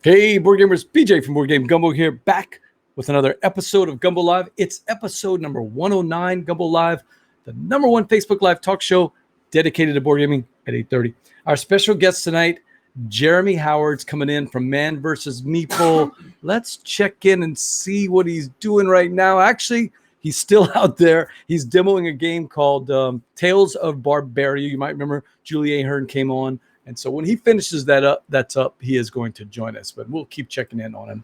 Hey, board gamers, BJ from Board Game Gumbo here, back with another episode of Gumbo Live. It's episode number 109, Gumbo Live, the number one Facebook Live talk show dedicated to board gaming at 8:30. Our special guest tonight, Jeremy Howard's coming in from Man vs. Meeple. Let's check in and see what he's doing right now. Actually, he's still out there. He's demoing a game called Tales of Barbaria. You might remember Julie Ahern came on. And so when he finishes that's up, he is going to join us. But we'll keep checking in on him.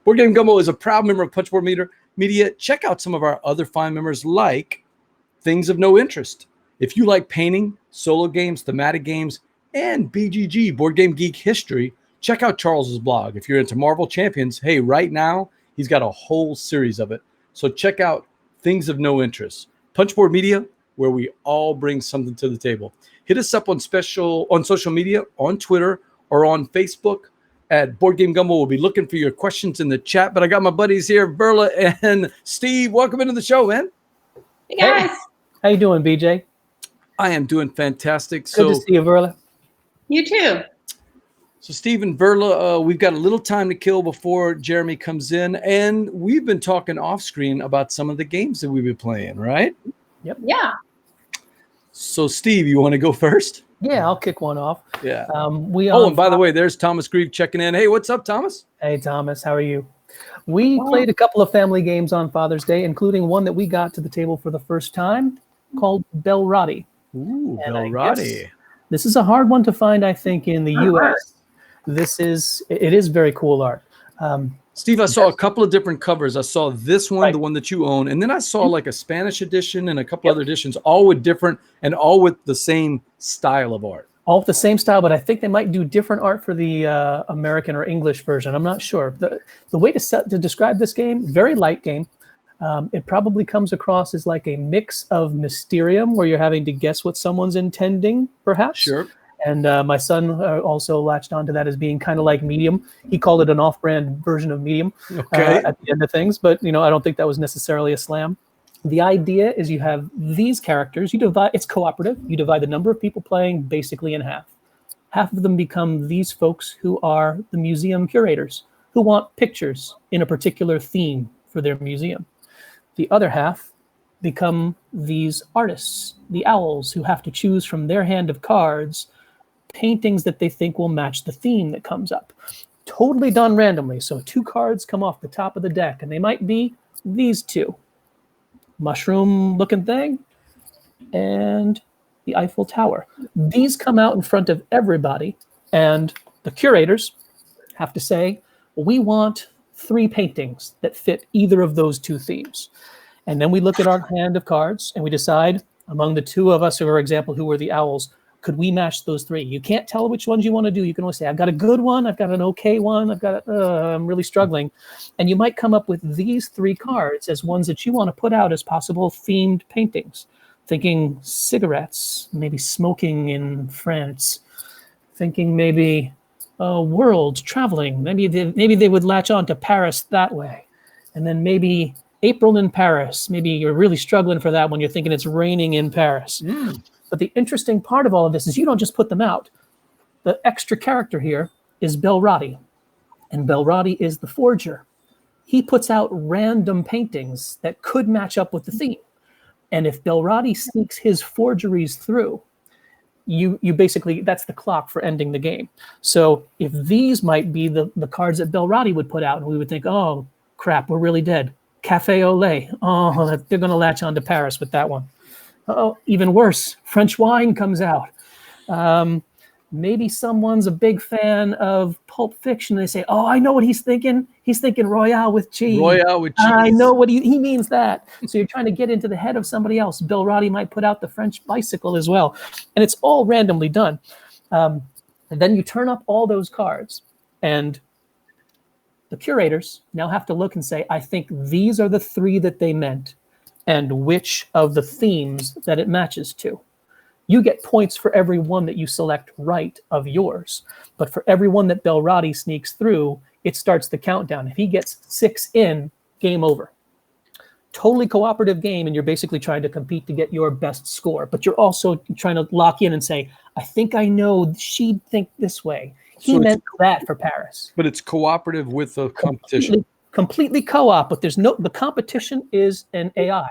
Board Game Gumbo is a proud member of Punchboard Media. Check out some of our other fine members like Things of No Interest. If you like painting, solo games, thematic games, and BGG, Board Game Geek history, check out Charles's blog. If you're into Marvel Champions, hey, right now, he's got a whole series of it. So check out Things of No Interest. Punchboard Media, where we all bring something to the table. Hit us up on social media, on Twitter, or on Facebook at Board Game Gumbo. We'll be looking for your questions in the chat. But I got my buddies here, Verla and Steve. Welcome into the show, man. Hey, guys. Hey. How you doing, BJ? I am doing fantastic. Good to see you, Verla. You too. So Steve and Verla, we've got a little time to kill before Jeremy comes in. And we've been talking off screen about some of the games that we've been playing, right? Yep. Yeah. So, Steve, you want to go first? Yeah, I'll kick one off. Yeah. And by the way, there's Thomas Grieve checking in. Hey, what's up, Thomas? Hey, Thomas. How are you? We played a couple of family games on Father's Day, including one that we got to the table for the first time called Belrati. Ooh, Belrati. This is a hard one to find, I think, in the U.S. It is very cool art. Steve, I saw a couple of different covers. I saw this one, the one that you own, and then I saw like a Spanish edition and a couple other editions, all with different and all with the same style of art. All with the same style, but I think they might do different art for the American or English version. I'm not sure. The way to describe this game, very light game. It probably comes across as like a mix of Mysterium, where you're having to guess what someone's intending, perhaps. Sure. And my son also latched onto that as being kind of like Medium. He called it an off-brand version of Medium at the end of things. But, I don't think that was necessarily a slam. The idea is you have these characters. It's cooperative. You divide the number of people playing basically in half. Half of them become these folks who are the museum curators, who want pictures in a particular theme for their museum. The other half become these artists, the owls, who have to choose from their hand of cards paintings that they think will match the theme that comes up. Totally done randomly. So 2 cards come off the top of the deck, and they might be these 2. Mushroom-looking thing and the Eiffel Tower. These come out in front of everybody, and the curators have to say, we want 3 paintings that fit either of those 2 themes. And then we look at our hand of cards, and we decide, among the 2 of us, for example, who were the owls, could we match those 3? You can't tell which ones you want to do. You can only say, I've got a good one, I've got an okay one, I'm really struggling. And you might come up with these 3 cards as ones that you want to put out as possible themed paintings. Thinking cigarettes, maybe smoking in France. Thinking maybe world traveling. Maybe they would latch on to Paris that way. And then maybe April in Paris. Maybe you're really struggling for that one. You're thinking it's raining in Paris. But the interesting part of all of this is you don't just put them out. The extra character here is Belrati. And Belrati is the forger. He puts out random paintings that could match up with the theme. And if Belrati sneaks his forgeries through, you basically, that's the clock for ending the game. So if these might be the cards that Belrati would put out, and we would think, oh, crap, we're really dead. Cafe au lait. Oh, they're going to latch on to Paris with that one. Oh, even worse, French wine comes out. Maybe someone's a big fan of Pulp Fiction. They say, oh, I know what he's thinking. He's thinking Royale with cheese. Royale with cheese. I know what he means that. So you're trying to get into the head of somebody else. Belrati might put out the French bicycle as well. And it's all randomly done. And then you turn up all those cards, and the curators now have to look and say, I think these are the 3 that they meant, and which of the themes that it matches to. You get points for every one that you select right of yours. But for every one that Belrati sneaks through, it starts the countdown. If he gets 6 in, game over. Totally cooperative game, and you're basically trying to compete to get your best score. But you're also trying to lock in and say, I think I know she'd think this way. He meant that for Paris. But it's cooperative with the competition. Completely co-op, but the competition is an AI.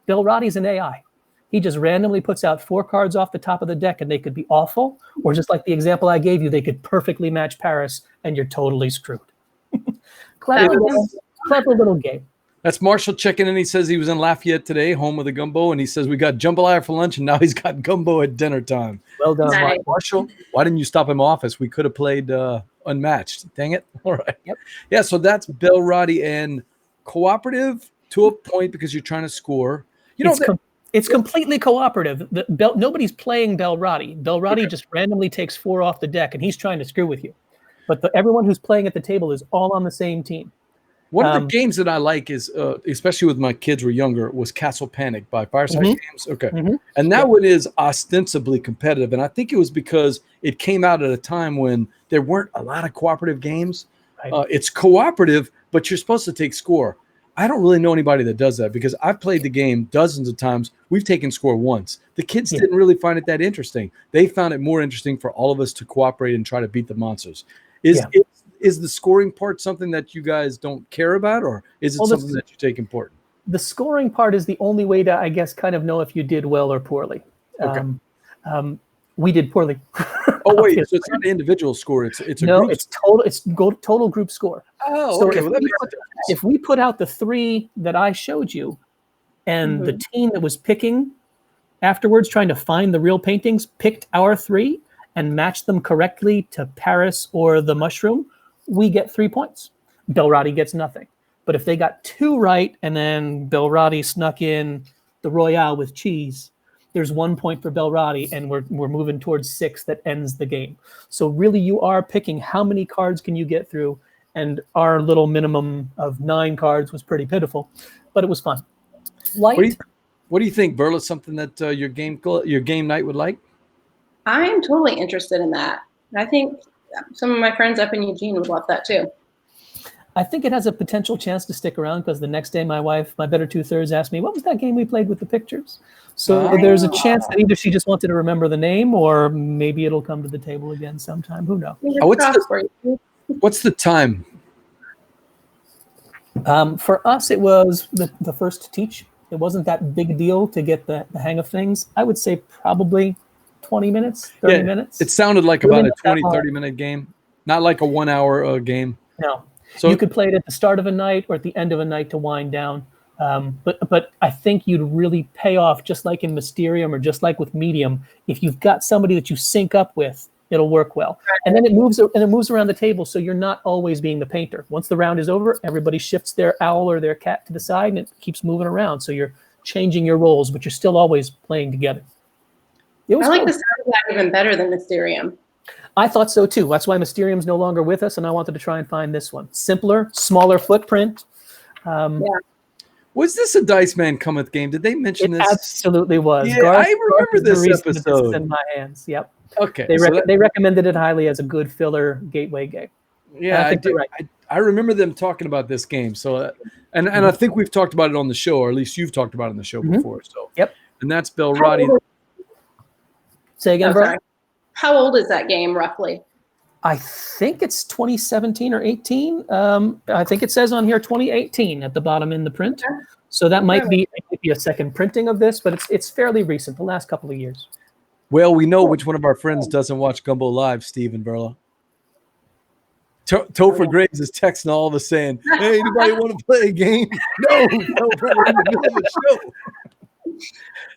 Belrati's an AI. He just randomly puts out 4 cards off the top of the deck, and they could be awful, or just like the example I gave you, they could perfectly match Paris, and you're totally screwed. Clever little game. That's Marshall checking in. He says he was in Lafayette today, home of the gumbo, and he says we got jambalaya for lunch, and now he's got gumbo at dinner time. Well done, Nice. Marshall. Why didn't you stop in my office? We could have played unmatched. Dang it. All right. Yep. Yeah, so that's Belrati and cooperative to a point because you're trying to score. It's completely cooperative. Nobody's playing Belrati. Belrati just randomly takes 4 off the deck, and he's trying to screw with you. But everyone who's playing at the table is all on the same team. One of the games that I like is, especially with my kids were younger, was Castle Panic by Fireside Games. Okay. And that one is ostensibly competitive. And I think it was because it came out at a time when there weren't a lot of cooperative games. Right. It's cooperative, but you're supposed to take score. I don't really know anybody that does that because I've played the game dozens of times. We've taken score once. The kids didn't really find it that interesting. They found it more interesting for all of us to cooperate and try to beat the monsters. Is the scoring part something that you guys don't care about, or is it something that you take important? The scoring part is the only way to, I guess, kind of know if you did well or poorly. Okay. We did poorly. Oh wait, so it's not an individual score. It's a group. It's total. It's total group score. Oh, so okay. if we put out the 3 that I showed you, and the team that was picking afterwards, trying to find the real paintings, picked our 3 and matched them correctly to Paris or the mushroom, we get 3 points. Belrati gets nothing. But if they got 2 right, and then Belrati snuck in the Royale with cheese, there's 1 point for Belrati, and we're moving towards 6 that ends the game. So really, you are picking how many cards can you get through, and our little minimum of 9 cards was pretty pitiful, but it was fun. What do you think, Verla? Something that your game night would like? I am totally interested in that. I think some of my friends up in Eugene would love that too. I think it has a potential chance to stick around because the next day my wife, my better 2/3, asked me, what was that game we played with the pictures? So there's a chance that either she just wanted to remember the name, or maybe it'll come to the table again sometime. Who knows? What's the time? For us, it was the first to teach. It wasn't that big a deal to get the hang of things. I would say probably 20 minutes, 30 minutes. It sounded like about a 20, 30-minute game, not like a 1 hour game. No. So you could play it at the start of a night or at the end of a night to wind down. But I think you'd really pay off, just like in Mysterium or just like with Medium. If you've got somebody that you sync up with, it'll work well. And then it moves around the table, so you're not always being the painter. Once the round is over, everybody shifts their owl or their cat to the side, and it keeps moving around. So you're changing your roles, but you're still always playing together. I like the sound of that even better than Mysterium. I thought so too. That's why Mysterium's no longer with us, and I wanted to try and find this one. Simpler, smaller footprint. Was this a Dice Man Cometh game? Did they mention this? Absolutely was. Yeah, I remember this episode. In my hands. Yep. Okay. They recommended it highly as a good filler gateway game. Yeah, I do. Right. I remember them talking about this game. So, and I think we've talked about it on the show, or at least you've talked about it on the show before. So, and that's Belrati. Say again, bro. How old is that game roughly? I think it's 2017 or 18. I think it says on here 2018 at the bottom in the print. Okay. So that might be a second printing of this, but it's fairly recent, the last couple of years. Well, we know which one of our friends doesn't watch Gumbo Live, Steve Verla. Topher Graves is texting all of us saying, hey, anybody want to play a game? No, we're in the middle of the show.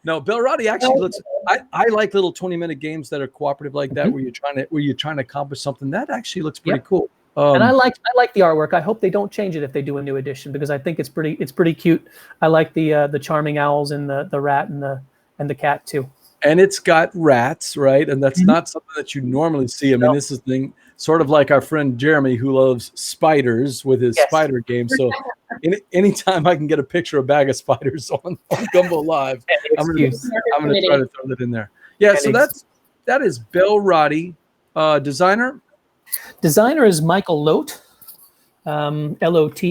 No, Belrati actually looks. I like little 20-minute games that are cooperative like that, where you're trying to accomplish something. That actually looks pretty cool. And I like the artwork. I hope they don't change it if they do a new edition, because I think it's pretty cute. I like the charming owls and the rat and the cat too. And it's got rats, right? And that's not something that you normally see. I mean, this is the thing, sort of like our friend Jeremy, who loves spiders with his spider game. So anytime I can get a picture of a bag of spiders on Gumbo Live, I'm gonna try to throw that in there. Yeah, so that is Bell Roddy. Designer is Michael Loth, Loth.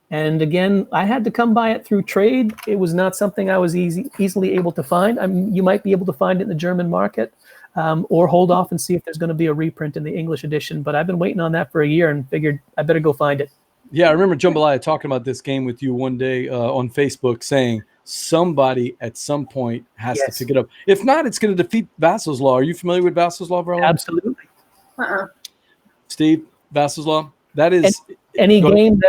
And again, I had to come by it through trade. It was not something I was easily able to find. You might be able to find it in the German market, or hold off and see if there's going to be a reprint in the English edition. But I've been waiting on that for a year and figured I better go find it. Yeah, I remember Jambalaya talking about this game with you one day on Facebook, saying somebody at some point has to pick it up. If not, it's going to defeat Vassal's Law. Are you familiar with Vassal's Law, Verla? Absolutely. Steve, Vassal's Law? That is... Any game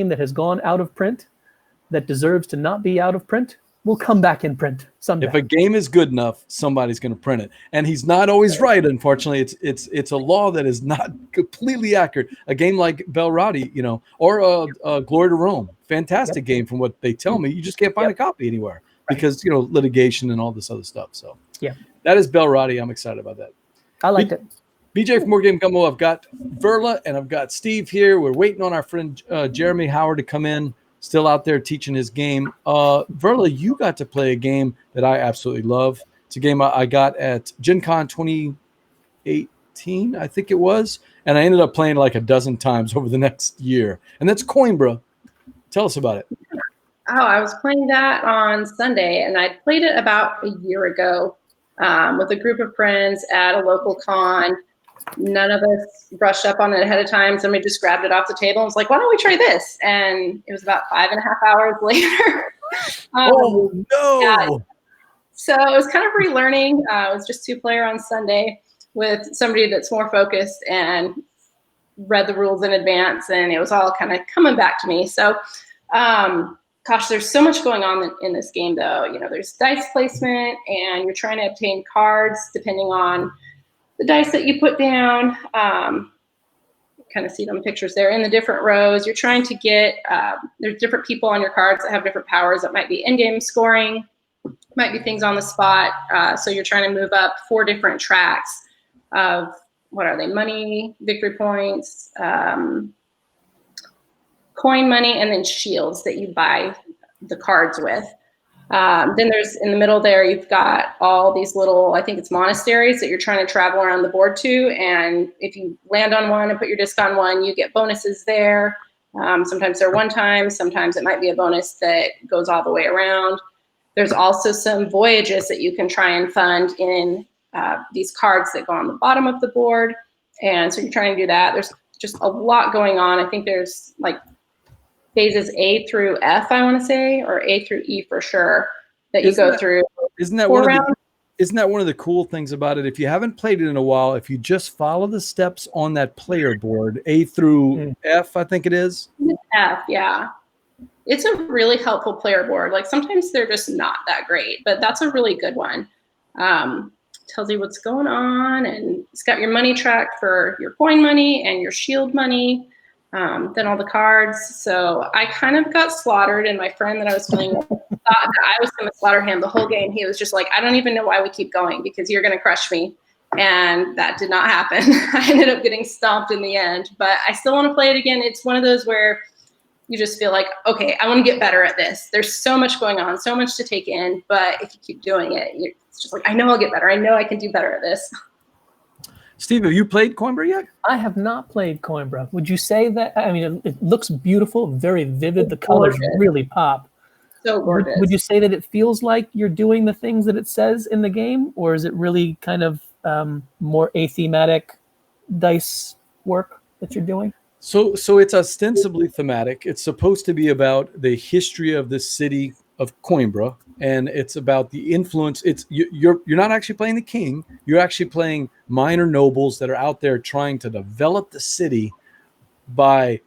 that has gone out of print that deserves to not be out of print will come back in print someday. If a game is good enough, somebody's going to print it, and he's not always right. Unfortunately, it's a law that is not completely accurate. A game like Bell Roddy, or Glory to Rome, fantastic game from what they tell me. You just can't find a copy anywhere because litigation and all this other stuff. So that is Bell Roddy. I'm excited about that. I liked it. BJ from Board Game Gumbo, I've got Verla and I've got Steve here. We're waiting on our friend Jeremy Howard to come in, still out there teaching his game. Verla, you got to play a game that I absolutely love. It's a game I got at Gen Con 2018, I think it was, and I ended up playing like a dozen times over the next year. And that's Coimbra. Tell us about it. Oh, I was playing that on Sunday, and I played it about a year ago with a group of friends at a local con. None of us brushed up on it ahead of time. Somebody just grabbed it off the table and was like, why don't we try this? And it was about 5.5 hours later. Oh, no. Yeah. So it was kind of relearning. It was just 2-player on Sunday with somebody that's more focused and read the rules in advance. And it was all kind of coming back to me. So, gosh, there's so much going on in this game, though. There's dice placement, and you're trying to obtain cards depending on the dice that you put down. Kind of see them pictures there in the different rows. You're trying to get, there's different people on your cards that have different powers. That might be in-game scoring, might be things on the spot. So you're trying to move up 4 different tracks of, what are they, money, victory points, coin money, and then shields that you buy the cards with. Then there's in the middle there, you've got all these little, I think it's monasteries that you're trying to travel around the board to. And if you land on one and put your disc on one, you get bonuses there. Sometimes they're one time, sometimes it might be a bonus that goes all the way around. There's also some voyages that you can try and fund in these cards that go on the bottom of the board. And so you're trying to do that. There's just a lot going on. I think there's like phases A through F, I want to say, or A through E for sure, that you go through. Isn't that one of the cool things about it? If you haven't played it in a while, if you just follow the steps on that player board, A through F, I think it is. F, yeah. It's a really helpful player board. Like sometimes they're just not that great, but that's a really good one. Tells you what's going on, and it's got your money tracked for your coin money and your shield money. Then all the cards. So I kind of got slaughtered, and my friend that I was playing with thought that I was going to slaughter him the whole game. He was just like, I don't even know why we keep going because you're going to crush me. And that did not happen. I ended up getting stomped in the end, but I still want to play it again. It's one of those where you just feel like, okay, I want to get better at this. There's so much going on, so much to take in, but if you keep doing it, it's just like, I know I'll get better. I know I can do better at this. Steve, have you played Coimbra yet? I have not played Coimbra. Would you say that? I mean, it looks beautiful, very vivid. The colors really pop. So gorgeous. Would you say that it feels like you're doing the things that it says in the game, or is it really kind of more athematic dice work that you're doing? So it's ostensibly thematic. It's supposed to be about the history of the city of Coimbra, and it's about the influence. You're not actually playing the king. You're actually playing minor nobles that are out there trying to develop the city by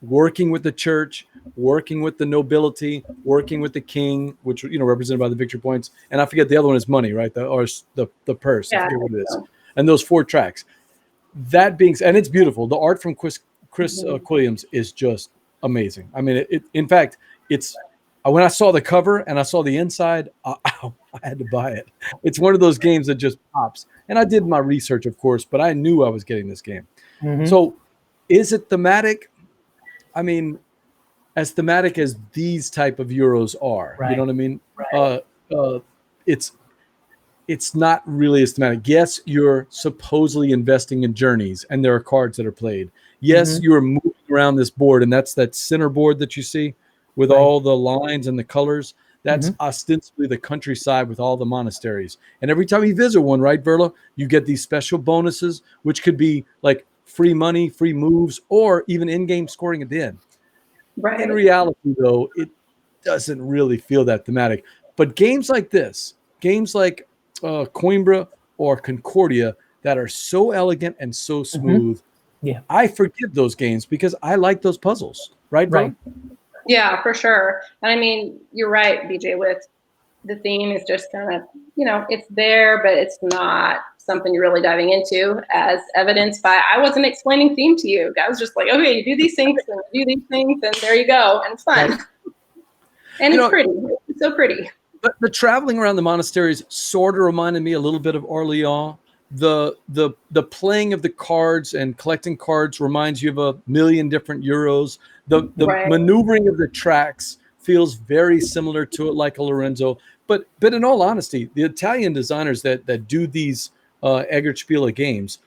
working with the church, working with the nobility, working with the king, which represented by the victory points. And I forget the other one is money, right? The purse. Yeah, I forget what it is. And those 4 tracks. That being, and it's beautiful. The art from Chris Quilliams is just amazing. I mean, in fact, it's. when I saw the cover and I saw the inside, I had to buy it. It's one of those games that just pops. And I did my research, of course, but I knew I was getting this game. So is it thematic? I mean, as thematic as these type of Euros are, you know what I mean? It's not really as thematic. Yes, you're supposedly investing in journeys, and there are cards that are played. Yes, you're moving around this board, and that's that center board that you see with all the lines and the colors. That's ostensibly the countryside with all the monasteries. And every time you visit one, right, Verla, you get these special bonuses, which could be like free money, free moves, or even in-game scoring at the end. Right. In reality, though, it doesn't really feel that thematic. But games like this, games like Coimbra or Concordia that are so elegant and so smooth, I forgive those games because I like those puzzles. Right, Verla? Yeah, for sure. And I mean, you're right, BJ, with the theme is just kind of, it's there, but it's not something you're really diving into, as evidenced by I wasn't explaining theme to you. I was just like, okay, you do these things and do these things, and there you go. And it's fun. And it's pretty. It's so pretty. But the traveling around the monasteries sort of reminded me a little bit of Orleans. The playing of the cards and collecting cards reminds you of a million different Euros. The maneuvering of the tracks feels very similar to it, like a Lorenzo. But in all honesty, the Italian designers that do these Eggertspiele games,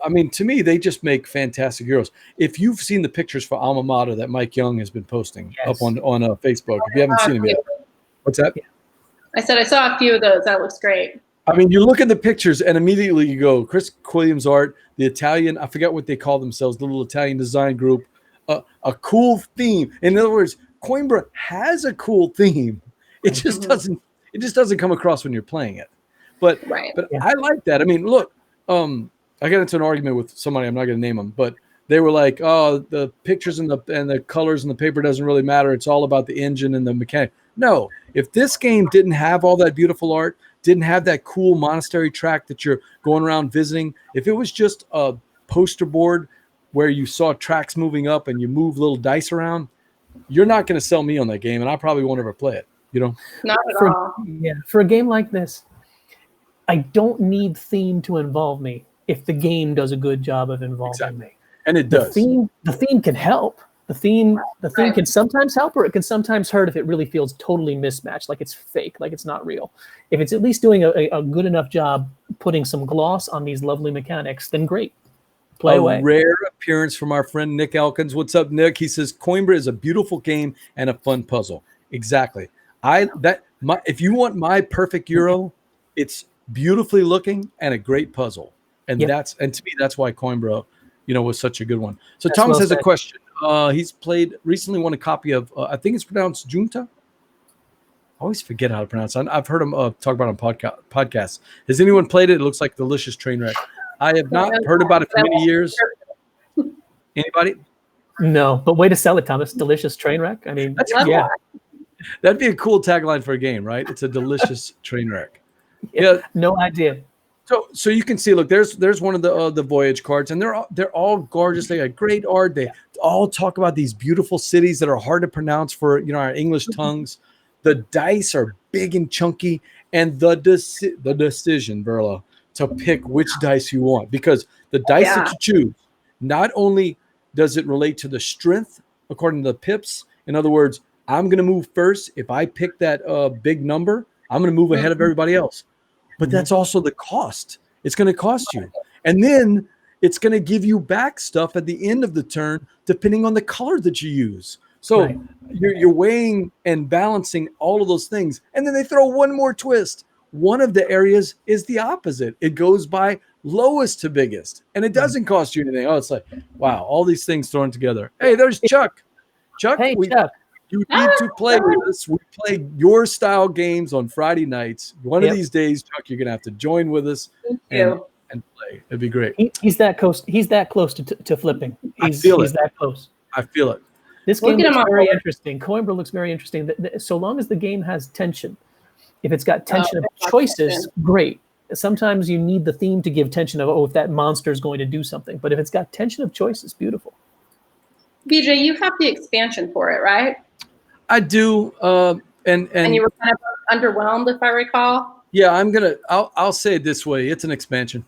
I mean, to me, they just make fantastic Euros. If you've seen the pictures for Alma Mater that Mike Young has been posting up on Facebook, if you haven't seen them yet, what's that? I said I saw a few of those. That looks great. I mean, you look at the pictures and immediately you go, Chris Quilliams art, the Italian, I forget what they call themselves, the little Italian design group, a cool theme. In other words, Coimbra has a cool theme. It just doesn't come across when you're playing it. But I like that. I mean, look, I got into an argument with somebody, I'm not going to name them, but they were like, oh, the pictures and the colors and the paper doesn't really matter. It's all about the engine and the mechanic. No, if this game didn't have all that beautiful art, didn't have that cool monastery track that you're going around visiting, if it was just a poster board where you saw tracks moving up and you move little dice around, you're not going to sell me on that game, and I probably won't ever play it, Not at all. Yeah, for a game like this, I don't need theme to involve me if the game does a good job of involving me. And it does. The theme can help. The theme can sometimes help, or it can sometimes hurt if it really feels totally mismatched, like it's fake, like it's not real. If it's at least doing a good enough job putting some gloss on these lovely mechanics, then great. Play away. Rare appearance from our friend Nick Elkins. What's up, Nick? He says Coimbra is a beautiful game and a fun puzzle. Exactly. If you want my perfect Euro, it's beautifully looking and a great puzzle. And to me, that's why Coimbra, was such a good one. So That's Thomas well has said. a question. He's recently won a copy of, I think it's pronounced Junta. I always forget how to pronounce it. I've heard him talk about it on podcasts. Has anyone played it? It looks like Delicious Trainwreck. I have not heard about it for many years. Anybody? No, but way to sell it, Thomas. Delicious Trainwreck. I mean, That'd be a cool tagline for a game, right? It's a delicious train wreck. Yeah. No idea. So you can see, look, there's one of the voyage cards, and they're all gorgeous. They got great art. They all talk about these beautiful cities that are hard to pronounce for our English tongues. The dice are big and chunky, and the decision, Verla, to pick which dice you want, because the dice that you choose, not only does it relate to the strength according to the pips. In other words, I'm going to move first. If I pick that big number, I'm going to move ahead of everybody else. But that's also the cost. It's going to cost you. And then it's going to give you back stuff at the end of the turn, depending on the color that you use. So you're weighing and balancing all of those things. And then they throw one more twist. One of the areas is the opposite. It goes by lowest to biggest, and it doesn't cost you anything. Oh, it's like, wow, all these things thrown together. Hey, there's Chuck. Chuck, Chuck. You need to play with us. We play your style games on Friday nights. One of these days, Chuck, you're going to have to join with us and play. It'd be great. He's that close. He's that close to flipping. He's that close. I feel it. This game looks very interesting. Coimbra looks very interesting. So long as the game has tension, if it's got tension of choices, great. Sometimes you need the theme to give tension of, if that monster is going to do something. But if it's got tension of choices, beautiful. BJ, you have the expansion for it, right? I do. And you were kind of underwhelmed, if I recall. Yeah, I'll say it this way. It's an expansion.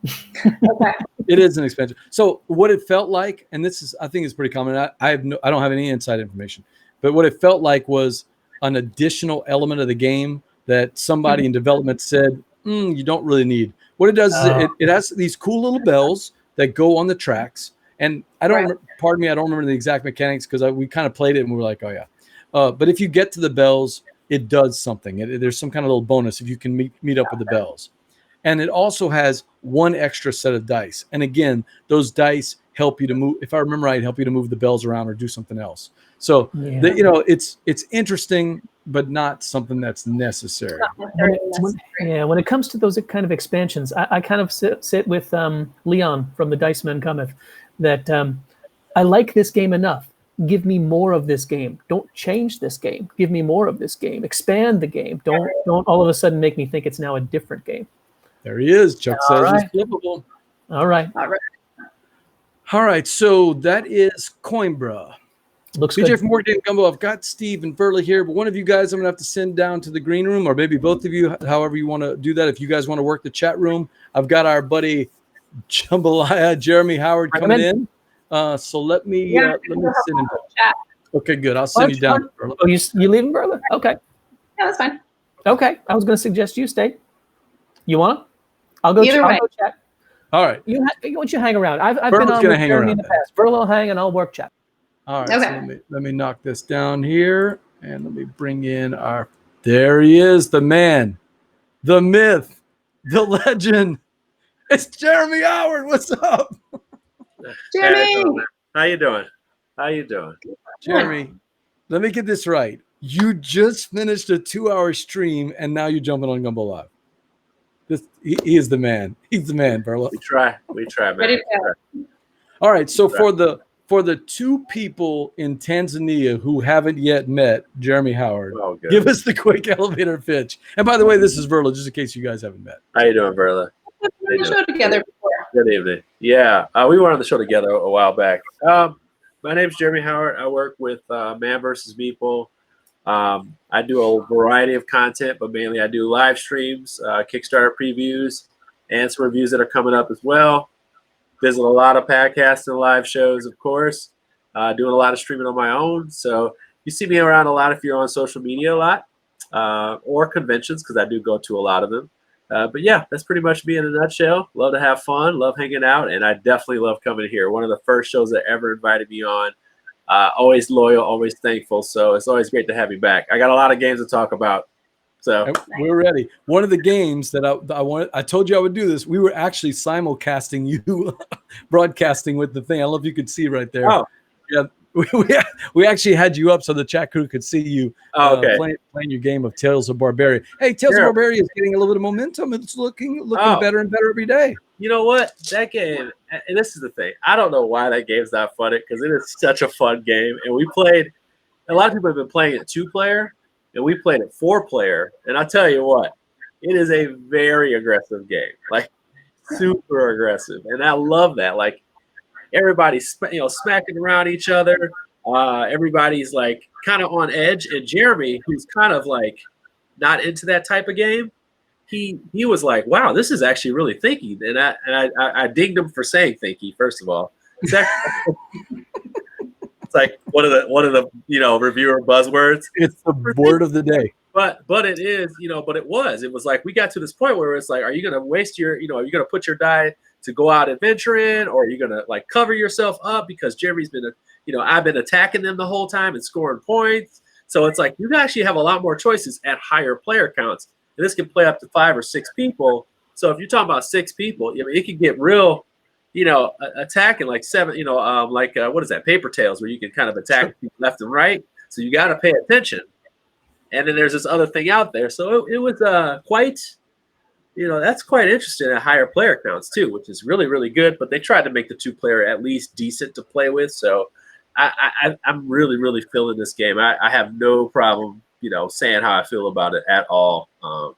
Okay. It is an expansion. So what it felt like, and this is, I think, is pretty common. I don't have any inside information, but what it felt like was an additional element of the game that somebody in development said, you don't really need. What it does is it has these cool little bells that go on the tracks. And I don't, pardon me, I don't remember the exact mechanics because we kind of played it and we were like, oh yeah. But if you get to the bells, it does something. There's some kind of little bonus if you can meet up with the bells. And it also has one extra set of dice. And again, those dice help you to move. If I remember right, help you to move the bells around or do something else. So, it's interesting, but not something that's necessary. When it comes to those kind of expansions, I kind of sit with Leon from the Dice Men Cometh that I like this game enough. Give me more of this game. Don't change this game. Give me more of this game. Expand the game. Don't all of a sudden make me think it's now a different game. There he is. Chuck says it's flippable. All right. All right. So that is Coimbra. Looks BJ good. from Board Game Gumbo. I've got Steve and Verla here, but one of you guys I'm going to have to send down to the green room, or maybe both of you, however you want to do that. If you guys want to work the chat room, I've got our buddy Jambalaya, Jeremy Howard coming in. So let me send him down. Okay, good. I'll send you down. Oh, you leaving, Verla? Okay. Yeah, that's fine. Okay. I was going to suggest you stay. You want to? I'll go chat. All right. Why don't you hang around? I've Verla's been on with hang Jeremy around in the past. Verla will hang and I'll work chat. All right. Okay. So let me knock this down here and let me bring in there he is, the man, the myth, the legend. It's Jeremy Howard. What's up? Jeremy. How you doing? Jeremy, let me get this right. You just finished a 2-hour stream and now you're jumping on Gumbo Live. He is the man. He's the man, Verla. We try, man. All right. So for the two people in Tanzania who haven't yet met Jeremy Howard, give us the quick elevator pitch. And by the way, this is Verla, just in case you guys haven't met. How you doing, Verla? We've been on the show together before. Good evening. Yeah, we were on the show together a while back. My name's Jeremy Howard. I work with Man vs. Meeple. I do a variety of content, but mainly I do live streams, Kickstarter previews, and some reviews that are coming up as well. Visit a lot of podcasts and live shows, of course. Doing a lot of streaming on my own. So you see me around a lot if you're on social media a lot, or conventions, because I do go to a lot of them. But yeah, that's pretty much me in a nutshell. Love to have fun, love hanging out, and I definitely love coming here. One of the first shows that ever invited me on. Always loyal, always thankful. So it's always great to have you back. I got a lot of games to talk about. So we're ready. One of the games that I told you I would do this. We were actually simulcasting you, broadcasting with the thing. I don't know if you could see right there. Oh, yeah. We actually had you up so the chat crew could see you playing your game of Tales of Barbaria. Hey, Tales of Barbaria is getting a little bit of momentum. It's looking better and better every day. You know what? That game, and this is the thing. I don't know why that game's not fun because it is such a fun game. And we played, a lot of people have been playing it 2-player, and we played it 4-player. And I'll tell you what, it is a very aggressive game, like super aggressive. And I love that. Like, everybody's smacking around each other. Everybody's like kind of on edge. And Jeremy, who's kind of like not into that type of game, he was like, "Wow, this is actually really thinky." And I dinged him for saying thinky. First of all, it's like one of the reviewer buzzwords. It's the word of the day. But it is, but it was like we got to this point where it's like, are you going to waste your, are you going to put your die to go out adventuring, or are you going to like cover yourself up because Jeremy's been, I've been attacking them the whole time and scoring points. So it's like you actually have a lot more choices at higher player counts. And this can play up to 5 or 6 people. So if you're talking about 6 people, it can get real, attacking like 7, what is that, paper tails, where you can kind of attack people left and right. So you got to pay attention. And then there's this other thing out there. So it was quite, that's quite interesting at higher player counts too, which is really, really good. But they tried to make the 2-player at least decent to play with. So I'm really, really feeling this game. I have no problem, saying how I feel about it at all. I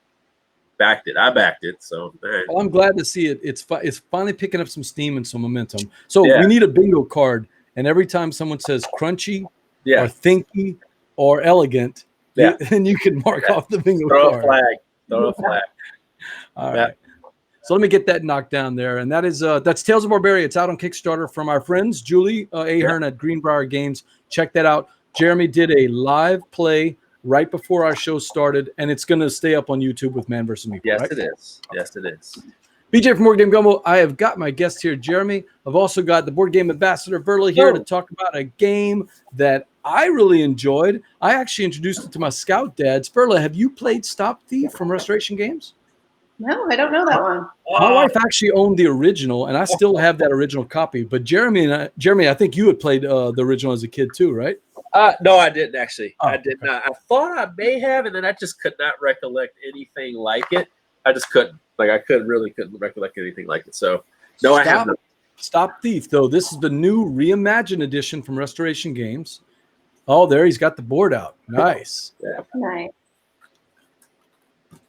backed it. So well, I'm glad to see it. It's finally picking up some steam and some momentum. So we need a bingo card. And every time someone says crunchy or thinky or elegant, Yeah. then you can mark off the bingo Throw card. a flag. Throw a flag. All Yeah. right. So let me get that knocked down there. And that is that's Tales of Barbaria. It's out on Kickstarter from our friends, Julie Ahern at Greenbrier Games. Check that out. Jeremy did a live play right before our show started, and it's going to stay up on YouTube with Man vs. Meeple, Yes, right? it is. Yes, it is. BJ from Board Game Gumbo. I have got my guest here, Jeremy. I've also got the Board Game Ambassador, Verla, here to talk about a game that I really enjoyed. I actually introduced it to my scout dads. Verla, have you played Stop Thief from Restoration Games? No, I don't know that one. My wife actually owned the original, and I still have that original copy. But Jeremy, I think you had played the original as a kid too, right? No, I didn't actually. Oh, I did not. I thought I may have, and then I just could not recollect anything like it. I just couldn't. Like, I couldn't recollect anything like it. So, no, I have not. Stop Thief, though. This is the new reimagined edition from Restoration Games. Oh, there he's got the board out. Nice. Yeah. Nice.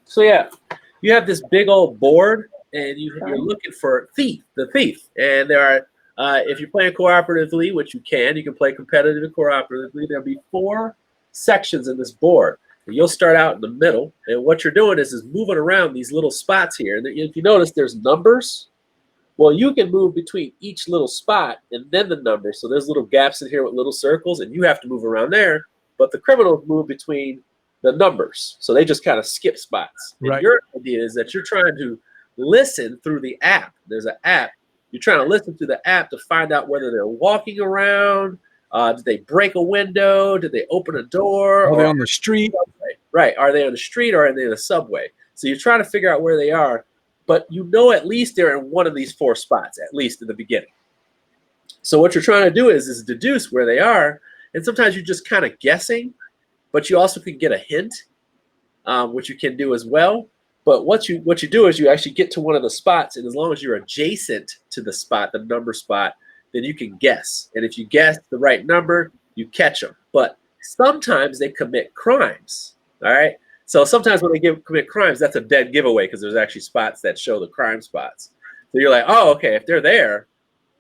So, yeah, you have this big old board, and you're looking for the thief. And there are, if you're playing cooperatively, which you can play competitive and cooperatively, there'll be 4 sections in this board. And you'll start out in the middle, and what you're doing is moving around these little spots here. And if you notice, there's numbers. Well, you can move between each little spot and then the number. So there's little gaps in here with little circles, and you have to move around there. But the criminals move between the numbers. So they just kind of skip spots. And Right. your idea is that you're trying to listen through the app. There's an app. You're trying to listen to the app to find out whether they're walking around. Did they break a window? Did they open a door? Are they on the street? Right. Are they on the street or are they in the subway? So you're trying to figure out where they are, but you know at least they're in one of these 4 spots, at least in the beginning. So what you're trying to do is deduce where they are, and sometimes you're just kind of guessing, but you also can get a hint, which you can do as well. But what you do is you actually get to one of the spots, and as long as you're adjacent to the spot, the number spot, then you can guess. And if you guess the right number, you catch them. But sometimes they commit crimes. All right. So sometimes when they commit crimes, that's a dead giveaway because there's actually spots that show the crime spots. So you're like, oh, okay, if they're there,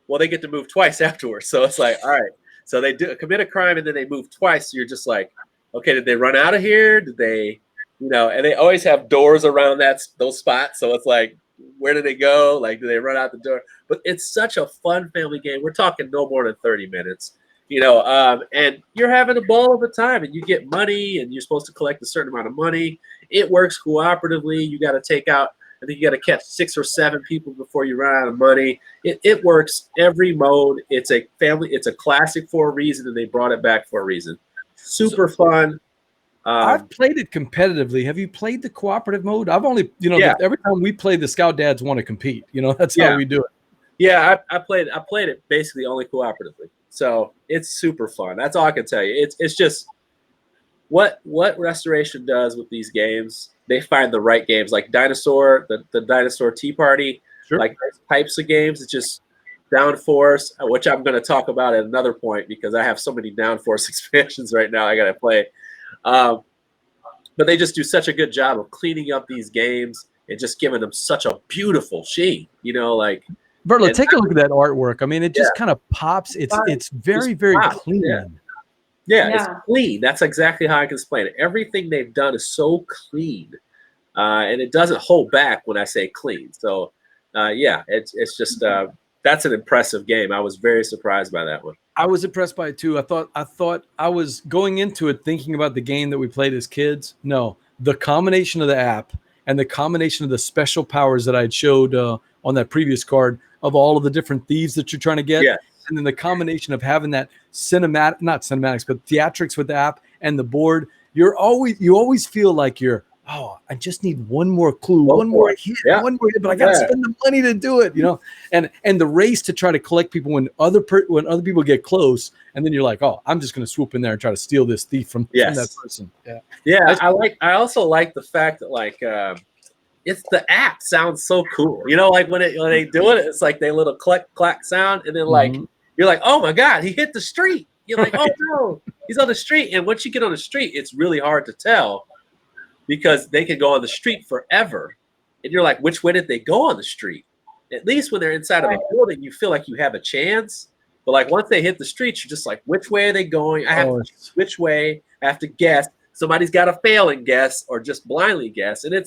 well, they get to move twice afterwards. So it's like, all right. So they do commit a crime and then they move twice. So you're just like, okay, did they run out of here? Did they, and they always have doors around those spots. So it's like, where do they go? Like, do they run out the door? But it's such a fun family game. We're talking no more than 30 minutes. And you're having a ball of a time, and you get money, and you're supposed to collect a certain amount of money. It works cooperatively. You got to take out, I think you got to catch 6 or 7 people before you run out of money. It works every mode. It's a classic for a reason, and they brought it back for a reason. Super fun. I've played it competitively. Have you played the cooperative mode? I've only, every time we play, the Scout Dads want to compete. That's how we do it. Yeah, I played it basically only cooperatively. So it's super fun. That's all I can tell you. It's just what Restoration does with these games. They find the right games, like Dinosaur, the Dinosaur Tea Party, like those types of games. It's just Downforce, which I'm going to talk about at another point because I have so many Downforce expansions right now I got to play. But they just do such a good job of cleaning up these games and just giving them such a beautiful sheen. Verla, take a look at that artwork. I mean, it just kind of pops. It's very, very clean. Yeah, it's clean. That's exactly how I can explain it. Everything they've done is so clean, and it doesn't hold back when I say clean. So, it's just that's an impressive game. I was very surprised by that one. I was impressed by it too. I thought I was going into it thinking about the game that we played as kids. No, the combination of the app and the combination of the special powers that I had showed on that previous card of all of the different thieves that you're trying to get. Yeah. And then the combination of having that not cinematics, but theatrics with the app and the board, you always feel like I just need one more clue, one more hit, but I got to spend the money to do it, and the race to try to collect people when other people get close, and then you're like, oh, I'm just going to swoop in there and try to steal this thief from that person. Yeah. I also like the fact that it's the app sounds so cool. Like when they do it, it's like they little click clack sound, and then you're like, oh my God, he hit the street. You're like, oh no, he's on the street. And once you get on the street, it's really hard to tell because they can go on the street forever. And you're like, which way did they go on the street? At least when they're inside of a building, you feel like you have a chance. But like once they hit the street, you're just like, which way are they going? I have to choose which way. have to guess. Somebody's got to fail and guess or just blindly guess. And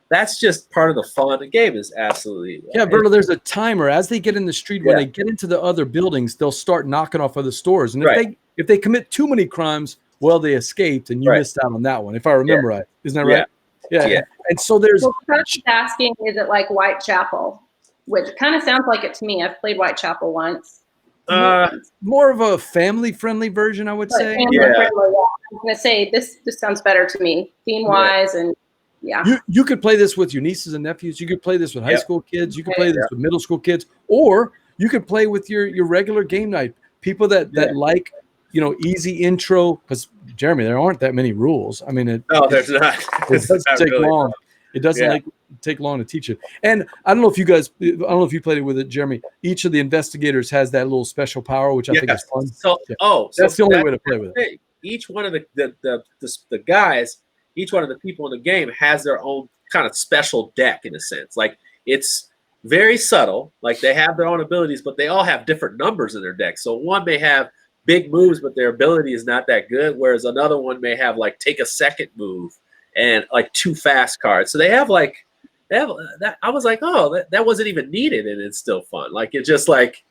that's just part of the fun. The game is absolutely. Yeah, Verla, there's a timer. As they get in the street, when Yeah. they get into the other buildings, they'll start knocking off other stores. And if Right. they commit too many crimes, well, they escaped, and you Right. missed out on that one, if I remember right. Isn't that Yeah. right? Yeah. Yeah. And so there's So Chris is asking, is it like Whitechapel? Which kind of sounds like it to me. I've played Whitechapel once. more of a family-friendly version, I would But say. family Yeah. friendly, yeah. I'm gonna say this sounds better to me, theme wise, and yeah. You could play this with your nieces and nephews. You could play this with high Yeah. school kids. You could play this with middle school kids, or you could play with your regular game night. People that like, easy intro. Because Jeremy, there aren't that many rules. I mean, No, there's not. it doesn't Not take really. long. It doesn't take long to teach it. And I don't know if you played it with it, Jeremy. Each of the investigators has that little special power, which I think is fun. So, Yeah. so That's the only way to play with it. thing. Each one of the guys, each one of the people in the game has their own kind of special deck in a sense. Like it's very subtle. Like they have their own abilities, but they all have different numbers in their deck. So one may have big moves, but their ability is not that good. Whereas another one may have like take a second move and like 2 fast cards. So they have that. I was like, oh, that wasn't even needed, and it's still fun. Like it's just like,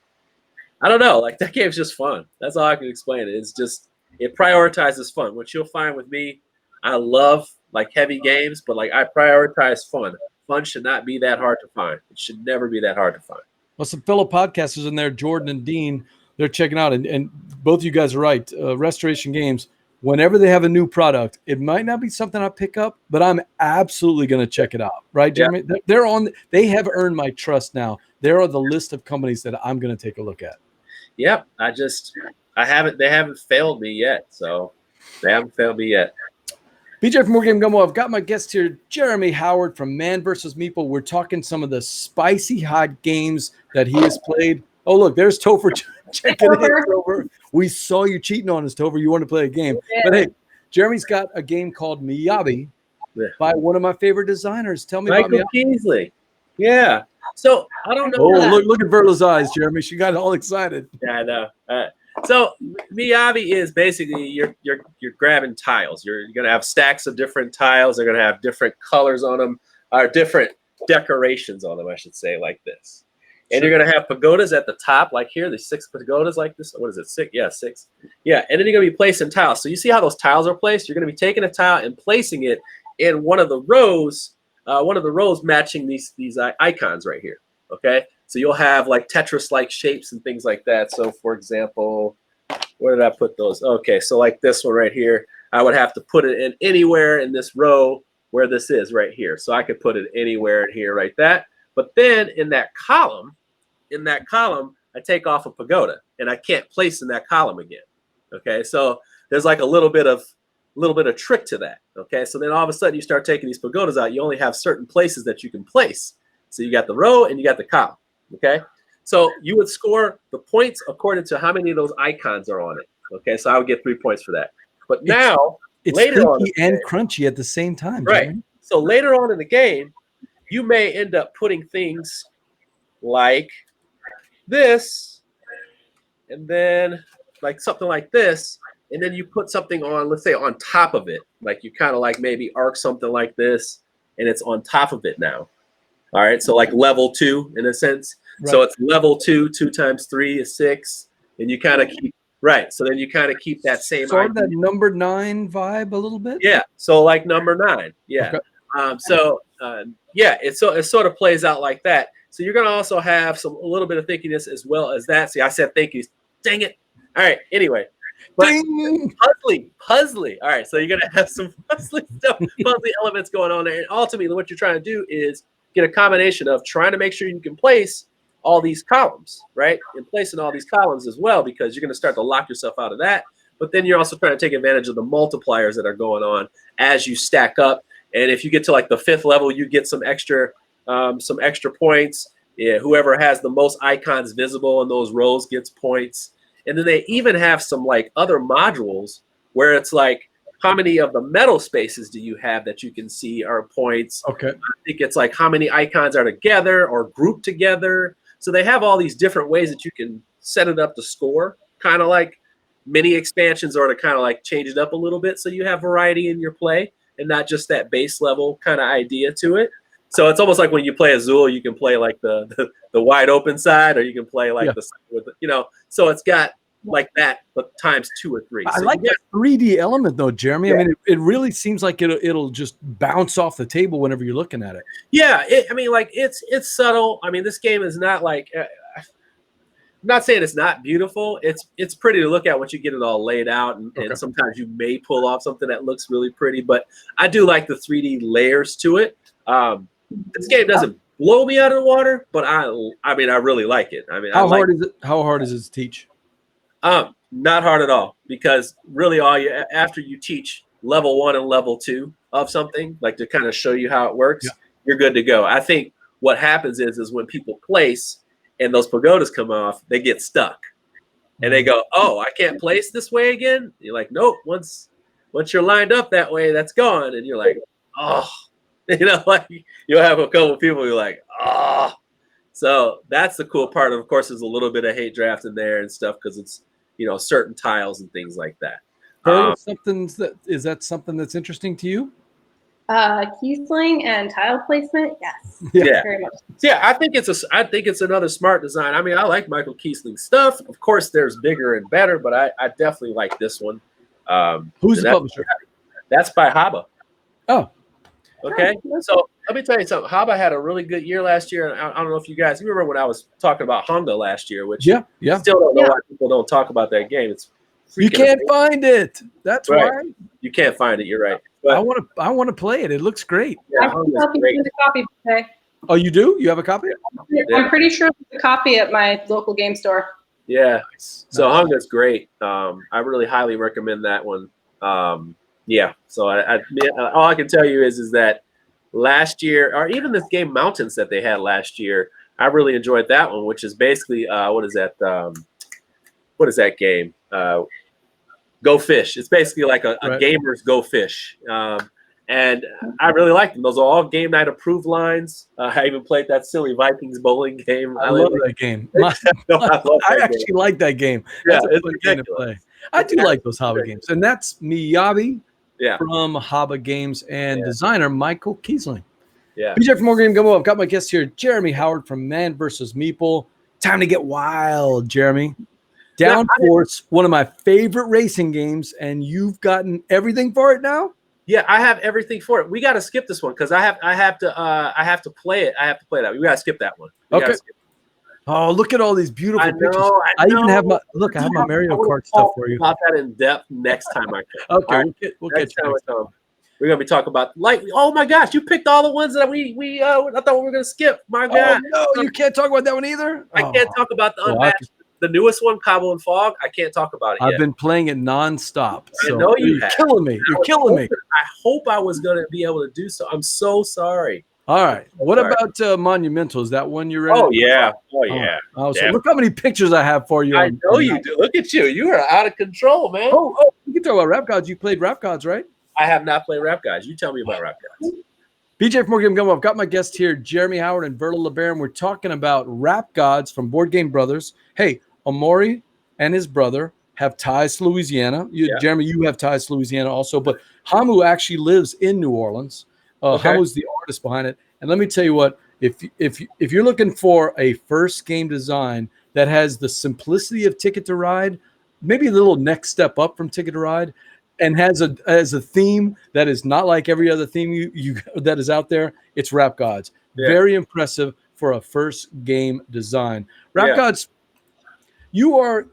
I don't know, like that game's just fun. That's all I can explain it. It's just it prioritizes fun. What you'll find with me, I love like heavy games, but like I prioritize fun. Fun should not be that hard to find. It should never be that hard to find. Well, some fellow podcasters in there, Jordan and Dean, they're checking out, and both of you guys are right. Restoration Games, whenever they have a new product, it might not be something I pick up, but I'm absolutely going to check it out. Right, Jeremy? Yeah. They have earned my trust now. They're on the list of companies that I'm going to take a look at. Yep. They haven't failed me yet. So they haven't failed me yet. BJ from Game Gumbo, I've got my guest here, Jeremy Howard from Man vs. Meeple. We're talking some of the spicy hot games that he has played. Oh, look, there's Topher checking in. Topher. We saw you cheating on us, Topher. You want to play a game. Yeah. But hey, Jeremy's got a game called Miyabi by one of my favorite designers. Tell me about Miyabi. Beasley. Yeah. So I don't know. Oh, look at Verla's eyes, Jeremy. She got all excited. Yeah, I know. So Miyabi is basically you're grabbing tiles. You're gonna have stacks of different tiles. They're gonna have different colors on them, or different decorations on them, I should say, like this. And you're gonna have pagodas at the top, like here. There's 6 pagodas like this. What is it? 6? Yeah, 6. Yeah, and then you're gonna be placing tiles. So you see how those tiles are placed? You're gonna be taking a tile and placing it in one of the rows. One of the rows matching these icons right here. Okay, so you'll have like Tetris-like shapes and things like that. So, for example, where did I put those? Okay, so like this one right here, I would have to put it in anywhere in this row where this is right here. So I could put it anywhere in here, like that. But then in that column, I take off a pagoda, and I can't place in that column again. Okay, so there's like a little bit of trick to that. Okay, so then all of a sudden you start taking these pagodas out. You only have certain places that you can place. So you got the row and you got the column. Okay, so you would score the points according to how many of those icons are on it. Okay, so I would get 3 points for that. But now it's later on and crunchy at the same time, right? Jeremy. So later on in the game, you may end up putting things like this, and then like something like this, and then you put something on, let's say, on top of it. Like you kind of like maybe arc something like this, and it's on top of it now. All right, so like level 2 in a sense. Right. So it's level 2. 2 times 3 is 6, and you kind of keep so then you kind of keep that same sort of that number 9 vibe a little bit. Yeah. So like number 9. Yeah. Okay. It sort of plays out like that. So you're gonna also have a little bit of thinkiness as well as that. See, I said thinkies. Dang it. All right. Anyway. But puzzly. All right, so you're gonna have some puzzly stuff, puzzly elements going on there, and ultimately, what you're trying to do is get a combination of trying to make sure you can place all these columns, right? And placing all these columns as well, because you're going to start to lock yourself out of that. But then you're also trying to take advantage of the multipliers that are going on as you stack up. And if you get to like the 5th level, you get some extra points. Yeah, whoever has the most icons visible in those rows gets points. And then they even have some like other modules where it's like, how many of the metal spaces do you have that you can see are points? Okay. I think it's like how many icons are together or grouped together. So they have all these different ways that you can set it up to score, kind of like mini expansions are to kind of like change it up a little bit, so you have variety in your play and not just that base level kind of idea to it. So it's almost like when you play Azul, you can play like the wide open side, or you can play like the with So it's got like that, but times 2 or 3. I So like that 3D element though, Jeremy. Yeah. I mean, it really seems like it'll just bounce off the table whenever you're looking at it. Yeah, I mean, like it's subtle. I mean, this game is not like. I'm not saying it's not beautiful. It's pretty to look at once you get it all laid out, and sometimes you may pull off something that looks really pretty. But I do like the 3D layers to it. This game doesn't blow me out of the water, but I mean, I really like it. I mean, how hard is it? How hard is it to teach? Not hard at all, because really after you teach level 1 and level 2 of something, like to kind of show you how it works, you're good to go. I think what happens is when people place and those pagodas come off, they get stuck and they go, "Oh, I can't place this way again." You're like, "Nope. Once you're lined up that way, that's gone." And you're like, "Oh." Like you'll have a couple of people who are like, "Oh." So that's the cool part. Of course, there's a little bit of hate draft in there and stuff, because it's certain tiles and things like that. Is that something that's interesting to you? Keysling and tile placement, yes. Yeah, very much. Yeah, I think it's another smart design. I mean, I like Michael Kiesling's stuff. Of course, there's bigger and better, but I definitely like this one. Who's the publisher? That's by Haba. Oh. Okay, so let me tell you something. Haba had a really good year last year, and I don't know if you guys remember when I was talking about Honda last year, which still don't know why people don't talk about that game. It's you can't find it. That's why you can't find it. You're right. But I want to play it. It looks great. Yeah, I can help you with a copy today. Oh, you do? You have a copy? I'm pretty sure there's a copy at my local game store. Yeah. So Honda's great. I really highly recommend that one. Yeah. So all I can tell you is that last year, or even this game Mountains that they had last year, I really enjoyed that one, which is basically what is that game? Go Fish. It's basically like a gamer's Go Fish. And I really like them. Those are all game night approved lines. I even played that silly Vikings bowling game. I love that game. I actually like that game. Yeah, that's a fun game to play. I do like those Haba games. And that's Miyabi from Haba Games and designer Michael Kiesling. Yeah. BJ from More Game Gumbo. I've got my guest here, Jeremy Howard from Man vs. Meeple. Time to get wild, Jeremy. Downforce, one of my favorite racing games, and you've gotten everything for it now? Yeah, I have everything for it. We got to skip this one because I have to play it. I have to play that. We got to skip that one. Okay. Oh, look at all these beautiful pictures. I even have my I have my Mario Kart stuff for you. About that in depth next time. Okay, right. we'll get you next time. We're gonna be talking about oh my gosh, you picked all the ones that we I thought we were gonna skip. My God. Oh, no, you can't talk about that one either. I can't talk about the unmatched. The newest one, Cobble and Fog, I can't talk about it yet. I've been playing it nonstop. So I know you're killing me. You're killing me. I hope I was going to be able to do so. I'm so sorry. All right. What about Monumental? Is that one you're ready? Oh, yeah. Oh, yeah. Oh, so look how many pictures I have for you. I know you do. Look at you. You are out of control, man. Oh, you can talk about Rap Gods. You played Rap Gods, right? I have not played Rap Gods. You tell me about Rap Gods. BJ from Board Game Gumbo. I've got my guest here, Jeremy Howard and Verla LeBaron. We're talking about Rap Gods from Board Game Brothers. Hey, Amori and his brother have ties to Louisiana. Jeremy, you have ties to Louisiana also, but Hamu actually lives in New Orleans. Hamu's the artist behind it. And let me tell you what, if you're looking for a first game design that has the simplicity of Ticket to Ride, maybe a little next step up from Ticket to Ride, and has a theme that is not like every other theme you that is out there, it's Rap Gods. Yeah. Very impressive for a first game design. Rap Gods, you're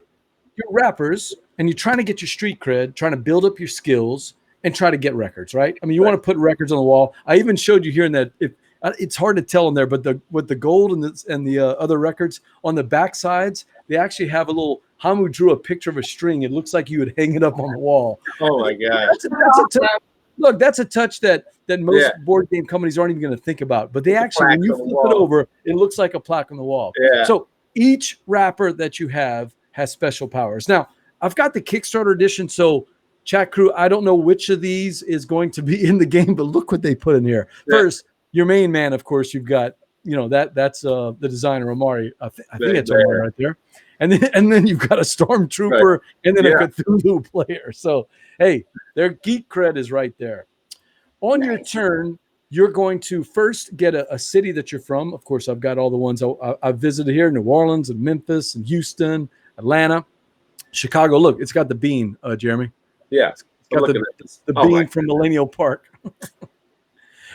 rappers and you're trying to get your street cred, trying to build up your skills and try to get records, right? I mean, you want to put records on the wall. I even showed you here in that it's hard to tell in there, but with the gold and the other records on the back sides, they actually have a little. Hamu drew a picture of a string. It looks like you would hang it up on the wall. Oh my God! Look, that's a touch that most board game companies aren't even going to think about. But they actually, when you flip it over, it looks like a plaque on the wall. Yeah. So each wrapper that you have has special powers. Now, I've got the Kickstarter edition, so Chat Krewe, I don't know which of these is going to be in the game, but look what they put in here. Yeah. First, your main man, of course, you've got that's the designer Omari. I think it's Omari right there. And then you've got a Stormtrooper and then a Cthulhu player. So hey, their geek cred is right there. On your turn, you're going to first get a city that you're from. Of course, I've got all the ones I've visited here: New Orleans and Memphis and Houston, Atlanta, Chicago. Look, it's got the bean, Jeremy. Yeah, it's got the bean from Millennial Park.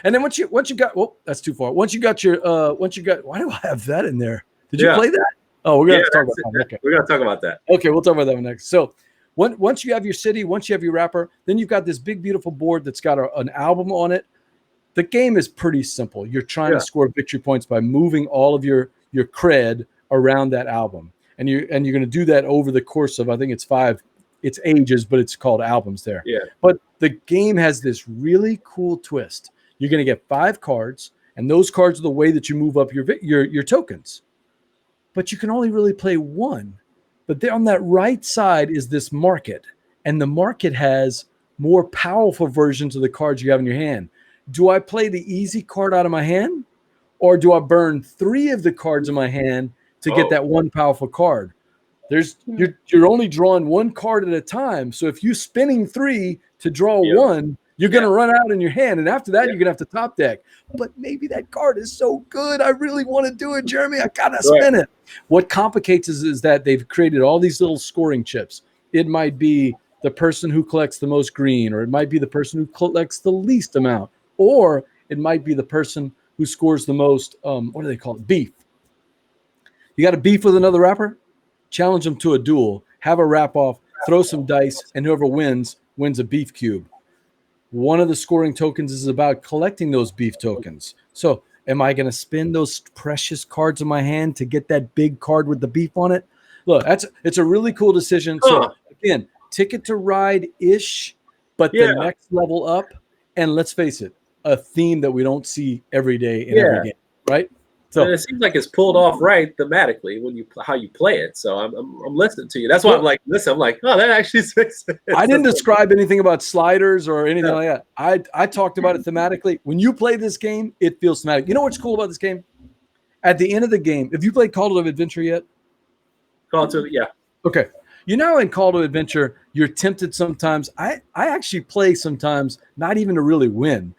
And then once you got, that's too far. Once you got, why do I have that in there? Did you play that? Oh, we're gonna talk about that. Okay. We're gonna talk about that. Okay, we'll talk about that one next. So once you have your city, once you have your wrapper, then you've got this big, beautiful board that's got an album on it. The game is pretty simple. You're trying to score victory points by moving all of your cred around that album, and you're going to do that over the course of, I think it's 5. It's ages, but it's called albums there. Yeah. But the game has this really cool twist. You're going to get 5 cards, and those cards are the way that you move up your tokens. But you can only really play 1. But there on that right side is this market, and the market has more powerful versions of the cards you have in your hand. Do I play the easy card out of my hand, or do I burn 3 of the cards in my hand to get that one powerful card? You're only drawing 1 card at a time. So if you're spinning 3 to draw 1, you're going to run out in your hand. And after that, you're going to have to top deck. But maybe that card is so good. I really want to do it, Jeremy. I got to spin it. What complicates is that they've created all these little scoring chips. It might be the person who collects the most green, or it might be the person who collects the least amount, or it might be the person who scores the most, what do they call it? Beef. You got a beef with another rapper? Challenge them to a duel, have a wrap off, throw some dice, and whoever wins a beef cube. One of the scoring tokens is about collecting those beef tokens. So am I going to spin those precious cards in my hand to get that big card with the beef on it? Look, it's a really cool decision. So again, Ticket to Ride-ish, but the next level up. And let's face it, a theme that we don't see every day in every game, right? So and it seems like it's pulled off right thematically when how you play it. So I'm listening to you. That's why I'm like, listen. I'm like, oh, that actually makes sense. I didn't describe anything about sliders or anything like that. I talked about it thematically. When you play this game, it feels thematic. You know what's cool about this game? At the end of the game, have you played Call to Adventure yet? Call to Okay. You know, in Call to Adventure, you're tempted sometimes. I actually play sometimes not even to really win,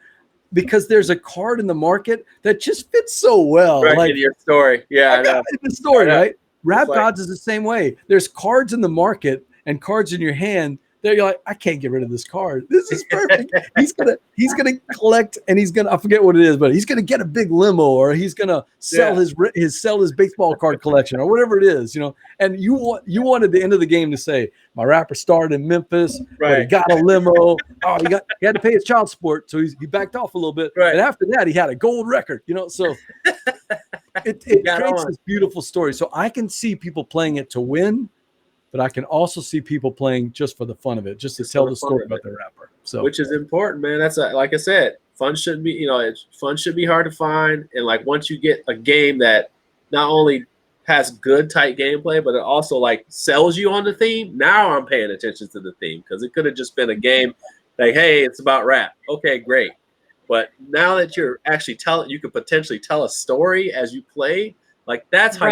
because there's a card in the market that just fits so well. Right, like in your story. Yeah, I know. The story, right? Rap Gods is the same way. There's cards in the market and cards in your hand. You're like, I can't get rid of this card. This is perfect. he's gonna collect, and he's gonna, I forget what it is, but he's gonna get a big limo, or he's gonna sell his baseball card collection, or whatever it is, you know. And you wanted the end of the game to say, my rapper started in Memphis, but he got a limo. Oh, he had to pay his child support, so he backed off a little bit. Right. And after that, he had a gold record, you know. So it creates this beautiful story. So I can see people playing it to win, but I can also see people playing just for the fun of it, just to tell the story about their rapper. So, which is important, man. That's like I said, fun shouldn't be, fun should be hard to find. And like once you get a game that not only has good tight gameplay, but it also like sells you on the theme. Now I'm paying attention to the theme, because it could have just been a game like, hey, it's about rap. Okay, great. But now that you're actually you could potentially tell a story as you play. Like that's how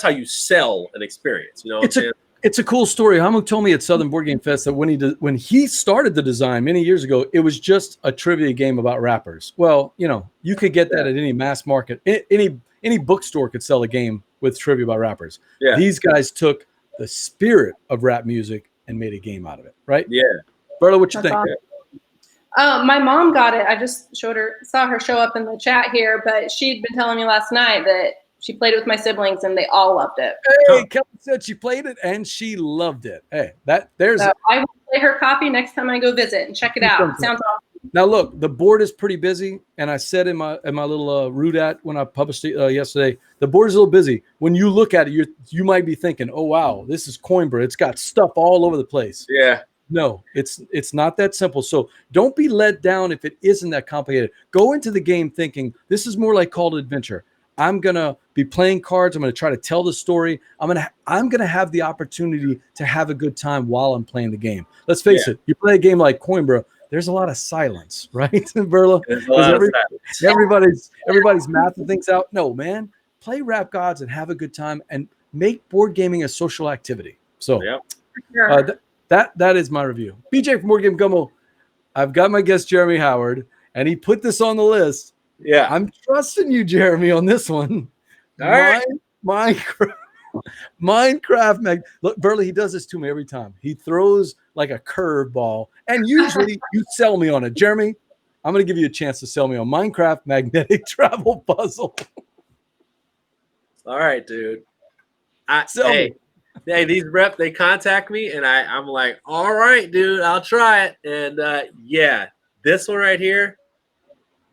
you sell an experience. You know, it's a cool story. Hamuk told me at Southern Board Game Fest that when he started the design many years ago, it was just a trivia game about rappers. Well, you could get that at any mass market. Any bookstore could sell a game with trivia about rappers. Yeah. These guys took the spirit of rap music and made a game out of it, right? Yeah. Verla, what you think? Awesome. My mom got it. I just saw her show up in the chat here, but she'd been telling me last night that she played it with my siblings and they all loved it. Hey, Kelly said she played it and she loved it. Hey, I will play her copy next time I go visit and check it out. It sounds awesome. Now look, the board is pretty busy, and I said in my little Rudat when I published it yesterday, the board is a little busy. When you look at it, you might be thinking, "Oh wow, this is Coimbra. It's got stuff all over the place." Yeah. No, it's not that simple. So don't be let down if it isn't that complicated. Go into the game thinking this is more like Call to Adventure. I'm gonna be playing cards. I'm gonna try to tell the story. I'm gonna have the opportunity to have a good time while I'm playing the game. Let's face it. You play a game like Coimbra, there's a lot of silence, right, Verla? There's a lot of silence. Everybody's mathing things out. No, man, play Rap Gods and have a good time and make board gaming a social activity. So that is my review. BJ from Board Game Gumbo. I've got my guest Jeremy Howard, and he put this on the list. Yeah, I'm trusting you, Jeremy, on this one. All right. Minecraft. Look, Verla, he does this to me every time. He throws like a curveball, and usually you sell me on it. Jeremy, I'm going to give you a chance to sell me on Minecraft Magnetic Travel Puzzle. All right, dude. Hey, these reps, they contact me, and I'm like, all right, dude, I'll try it. And yeah, this one right here,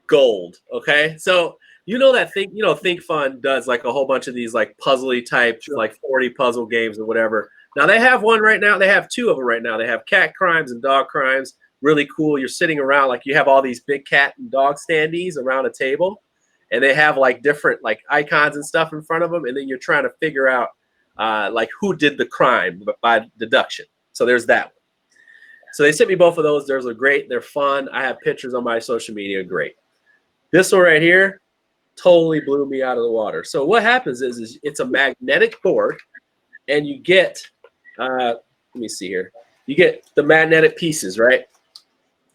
gold. Okay, so Think Fun does like a whole bunch of these like puzzly type, like 40 puzzle games or whatever. Now they have one right now. They have two of them right now. They have cat crimes and dog crimes. Really cool. You're sitting around like you have all these big cat and dog standees around a table, and they have like different like icons and stuff in front of them, and then you're trying to figure out like who did the crime by deduction. So there's that one. So they sent me both of those. Those are great. They're fun. I have pictures on my social media. Great. This one right here totally blew me out of the water. So what happens is it's a magnetic board, and you get, let me see here. You get the magnetic pieces, right?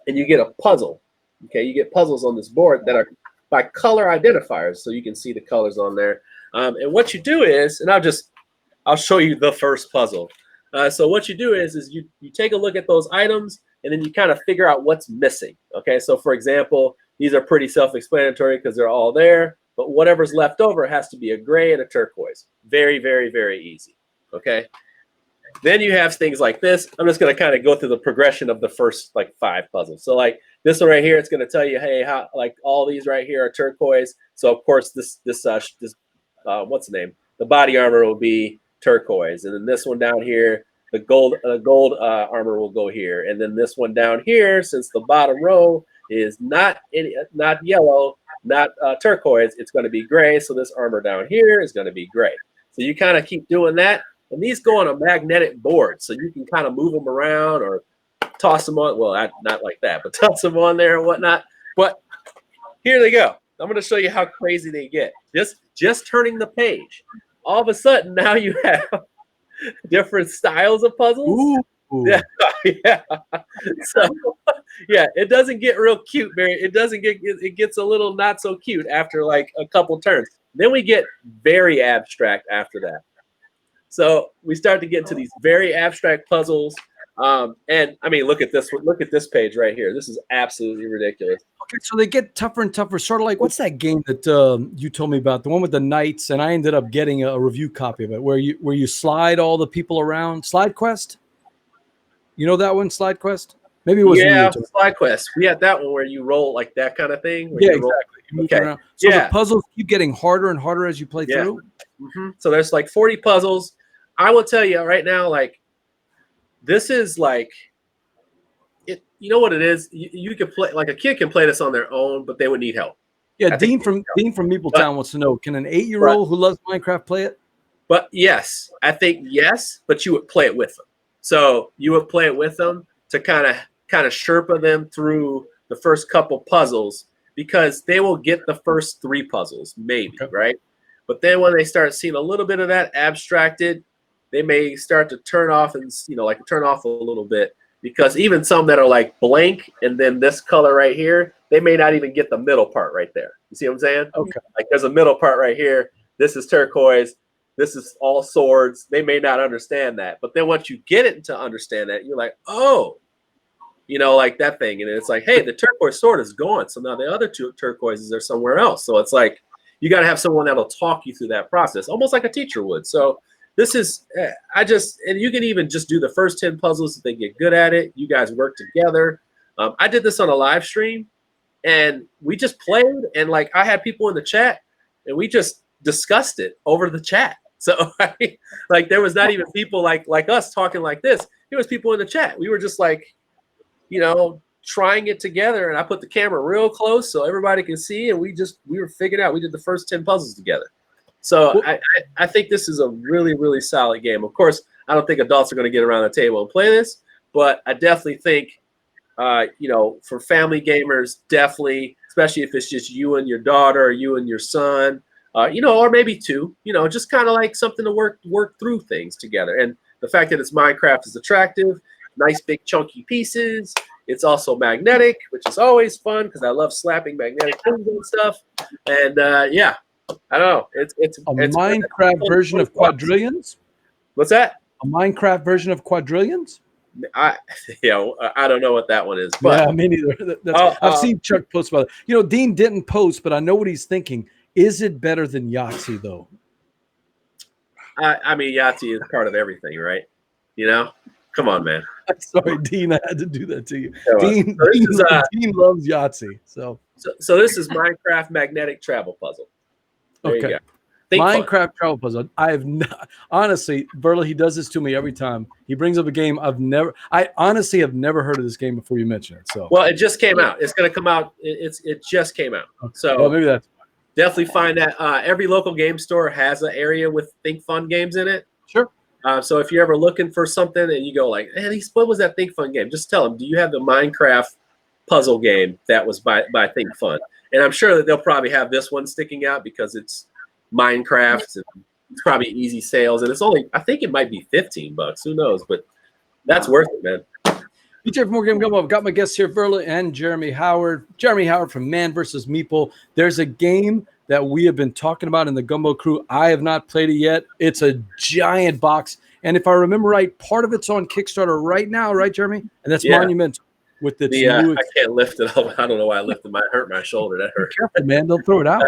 And you get a puzzle. Okay, you get puzzles on this board that are by color identifiers, so you can see the colors on there. And what you do is, and I'll show you the first puzzle. So what you do is you take a look at those items, and then you kind of figure out what's missing. Okay, so for example, these are pretty self-explanatory because they're all there, but whatever's left over has to be a gray and a turquoise. Very, very, very easy. Okay. Then you have things like this. I'm just going to kind of go through the progression of the first like 5 puzzles. So like this one right here, it's going to tell you, hey, how like all these right here are turquoise. So of course this what's the name? The body armor will be turquoise, and then this one down here, the gold armor will go here, and then this one down here, since the bottom row is not yellow, not turquoise, it's going to be gray. So this armor down here is going to be gray. So you kind of keep doing that. And these go on a magnetic board, so you can kind of move them around or toss them on. Well, not like that, but toss them on there and whatnot. But here they go. I'm going to show you how crazy they get. Just turning the page. All of a sudden, now you have different styles of puzzles. Ooh. Yeah. So, yeah, it doesn't get real cute, Barry. It gets a little not so cute after like a couple turns. Then we get very abstract after that. So we start to get into these very abstract puzzles. And I mean, look at this one. Look at this page right here. This is absolutely ridiculous. Okay, so they get tougher and tougher. Sort of like, what's that game that you told me about? The one with the knights, and I ended up getting a review copy of it, where you slide all the people around. Slide Quest. You know that one, Slide Quest? Maybe it was Slide Quest. We had that one where you roll like that kind of thing. Yeah, exactly. You move around. So yeah. The puzzles keep getting harder and harder as you play through. Mm-hmm. So there's like 40 puzzles. I will tell you right now, like this is like it. You know what it is? You could play like a kid can play this on their own, but they would need help. Yeah, Dean from Meeple Town wants to know: can an 8-year-old who loves Minecraft play it? But yes, I think yes. But you would play it with them. So you would play it with them to kind of Sherpa them through the first couple puzzles, because they will get the first 3 puzzles maybe, right? But then when they start seeing a little bit of that abstracted, they may start to turn off and turn off a little bit, because even some that are like blank and then this color right here, they may not even get the middle part right there. You see what I'm saying? Okay. Like there's a middle part right here. This is turquoise. This is all swords. They may not understand that. But then once you get it to understand that, you're like, oh, like that thing. And it's like, hey, the turquoise sword is gone. So now the other 2 turquoises are somewhere else. So it's like, you got to have someone that'll talk you through that process, almost like a teacher would. So this is, and you can even just do the first 10 puzzles if they get good at it. You guys work together. I did this on a live stream, and we just played, and like I had people in the chat, and we just discussed it over the chat. So like there was not even people like us talking like this. There was people in the chat. We were just like, trying it together, and I put the camera real close so everybody can see, and we were figuring out. We did the first 10 puzzles together. So I think this is a really, really solid game. Of course, I don't think adults are going to get around the table and play this, but I definitely think You know, for family gamers, definitely, especially if it's just you and your daughter or you and your son, you know, or maybe two, you know, just kind of like something to work through things together. And the fact that it's Minecraft is attractive, nice big chunky pieces. It's also magnetic, which is always fun because I love slapping magnetic things and stuff. And yeah, I don't know. It's Minecraft version of Quadrillions. What's that? A Minecraft version of Quadrillions. I don't know what that one is. But yeah, me neither. I've seen Chuck post about it. You know, Dean didn't post, but I know what he's thinking. Is it better than Yahtzee though? I mean, Yahtzee is part of everything, right? You know, come on, man. Sorry, Dean, I had to do that to you. Dean Loves Yahtzee. So this is Minecraft magnetic travel puzzle. There okay. You go. Minecraft travel puzzle. I have not, honestly, Verla, he does this to me every time. He brings up a game I honestly have never heard of this game before you mentioned it. So well, it just came out. It's going to come out. It just came out. Okay. So well, maybe that's definitely find that. Every local game store has an area with Think Fun games in it. Sure. So if you're ever looking for something and you go like, hey, what was that Think Fun game? Just tell them, do you have the Minecraft puzzle game that was by Think Fun? And I'm sure that they'll probably have this one sticking out because it's Minecraft and it's probably easy sales. And it's only, I think it might be $15. Who knows? But that's worth it, man. PJ from More Game Gumbo. I've got my guests here, Verla and Jeremy Howard. Jeremy Howard from Man vs. Meeple. There's a game that we have been talking about in the Gumbo crew. I have not played it yet. It's a giant box. And if I remember right, part of it's on Kickstarter right now, right, Jeremy? And that's Monumental. With its new I can't lift it up. I don't know why I lifted my hurt my shoulder. That hurt. Be careful, man. Don't throw it out.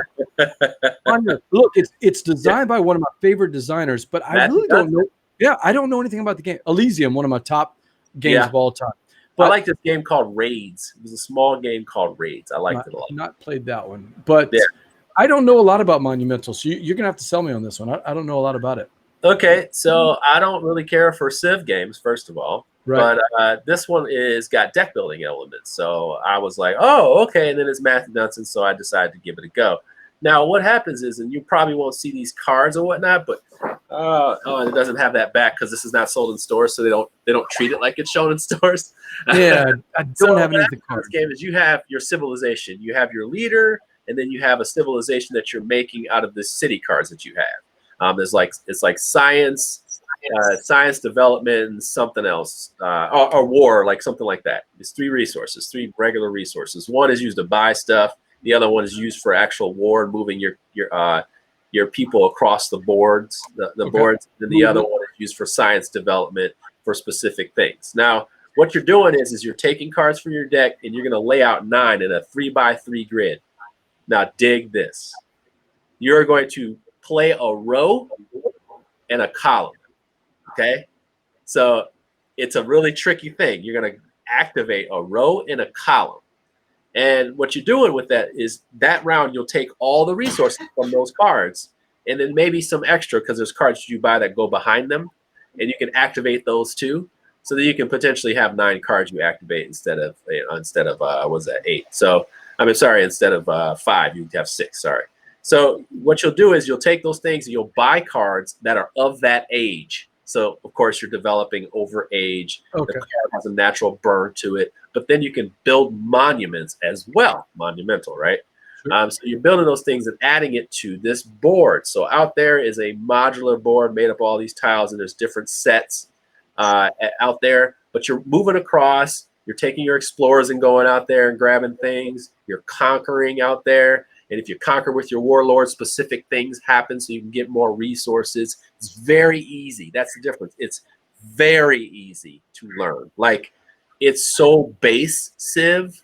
Look, it's designed by one of my favorite designers, but I really don't know. Yeah, I don't know anything about the game. Elysium, one of my top games of all time. But I like this game called Raids. It was a small game called Raids. I liked it a lot. Not played that one, but I don't know a lot about Monumental, so you're gonna have to sell me on this one. I don't know a lot about it. Okay, so I don't really care for Civ games, first of all. Right. But this one got deck building elements. So I was like, oh, okay. And then it's Matthew Dunson, so I decided to give it a go. Now, what happens is, and you probably won't see these cards or whatnot, but it doesn't have that back because this is not sold in stores, so they don't treat it like it's shown in stores. Yeah, I don't have anything. This game is you have your civilization, you have your leader, and then you have a civilization that you're making out of the city cards that you have. It's like science development, and something else, or war, like something like that. It's three resources, 3 regular resources. One is used to buy stuff. The other one is used for actual war and moving your people across the boards, the boards. And the other one is used for science development for specific things. Now, what you're doing is you're taking cards from your deck and you're going to lay out 9 in a 3x3 grid. Now, dig this. You're going to play a row and a column. Okay, so it's a really tricky thing. You're going to activate a row and a column. And what you're doing with that is that round, you'll take all the resources from those cards and then maybe some extra because there's cards you buy that go behind them. And you can activate those too. So that you can potentially have 9 cards you activate instead of 8. So, instead of 5, you have 6, sorry. So what you'll do is you'll take those things and you'll buy cards that are of that age. So, of course, you're developing over age. Okay. The card has a natural burn to it. But then you can build monuments as well. Monumental, right? Sure. So you're building those things and adding it to this board. So out there is a modular board made up of all these tiles, and there's different sets out there. But you're moving across. You're taking your explorers and going out there and grabbing things. You're conquering out there. And if you conquer with your warlord, specific things happen so you can get more resources. It's very easy. That's the difference. It's very easy to learn. Like, it's so base Civ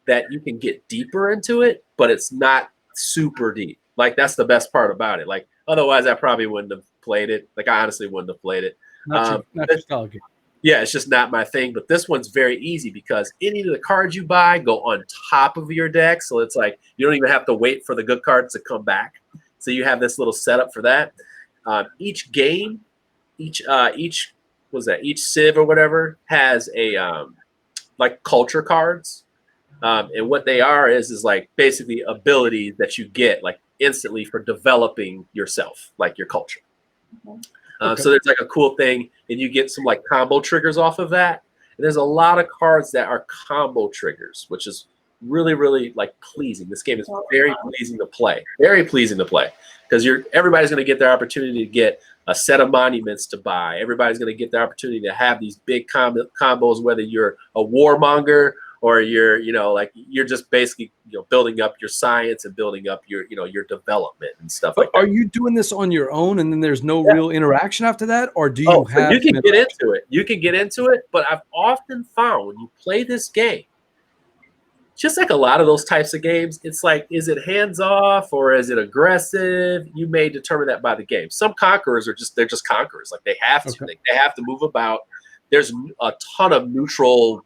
that you can get deeper into it, but it's not super deep. Like, that's the best part about it. Like, otherwise, I probably wouldn't have played it. Like, I honestly wouldn't have played it. Not your style game. Yeah, it's just not my thing. But this one's very easy because any of the cards you buy go on top of your deck. So it's like you don't even have to wait for the good cards to come back. So you have this little setup for that. Each game, each Civ or whatever has a like culture cards. And what they are is like basically abilities that you get like instantly for developing yourself, like your culture. So there's like a cool thing, and you get some like combo triggers off of that. And there's a lot of cards that are combo triggers, which is really, really like pleasing. This game is very pleasing to play. Very pleasing to play. Because everybody's going to get their opportunity to get a set of monuments to buy. Everybody's going to get the opportunity to have these big combos, whether you're a warmonger or you're just basically building up your science and building up your development and stuff like that. Are you doing this on your own and then there's no real interaction after that, or do you have? So you can get into it. You can get into it, but I've often found when you play this game, just like a lot of those types of games, it's like, is it hands off or is it aggressive? You may determine that by the game. Some conquerors they're just conquerors. Like they have to, they have to move about. There's a ton of neutral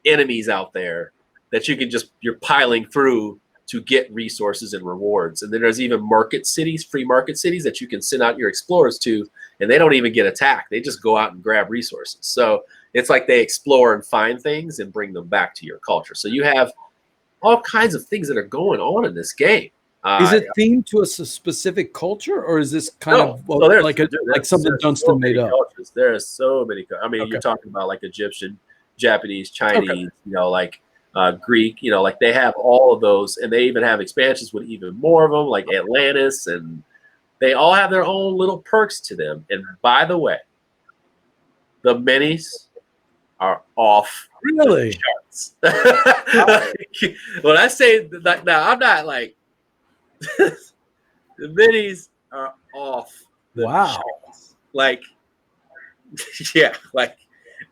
enemies out there that you're piling through to get resources and rewards. And then there's even market cities, free market cities that you can send out your explorers to, and they don't even get attacked. They just go out and grab resources. So it's like they explore and find things and bring them back to your culture. So you have all kinds of things that are going on in this game. Is it themed to a specific culture, or is this kind of like something Dunstan made up? Cultures. There are so many. I mean, you're talking about like Egyptian, Japanese, Chinese, Greek. Like they have all of those, and they even have expansions with even more of them, like Atlantis, and they all have their own little perks to them. And by the way, the minis are off really the charts. When I say that, now, I'm not like the minis are off the charts. Like, yeah, like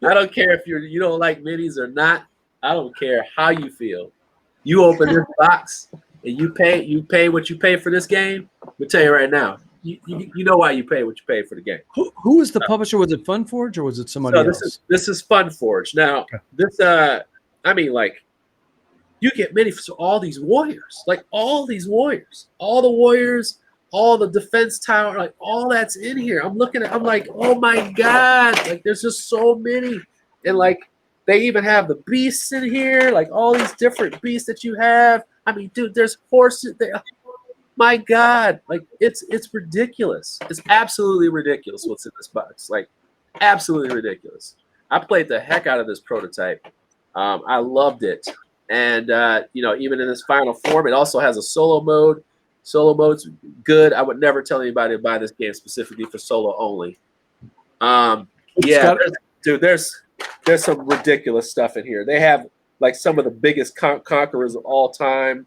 I don't care if you don't like minis or not. I don't care how you feel. You open this box and you pay what you pay for this game. I'll tell you right now. You know why you pay what you pay for the game. Who was the publisher? Was it Funforge or was it somebody else? This is Funforge. Now, I mean, like, you get many for all these warriors, all the warriors, all the defense tower, like all that's in here. I'm like, oh my God, like there's just so many. And like, they even have the beasts in here, like all these different beasts that you have. I mean, dude, there's horses there. My God, like it's ridiculous. It's absolutely ridiculous what's in this box. Like, absolutely ridiculous. I played the heck out of this prototype. I loved it. And even in this final form, it also has a solo mode. Solo mode's good. I would never tell anybody to buy this game specifically for solo only. There's some ridiculous stuff in here. They have like some of the biggest conquerors of all time.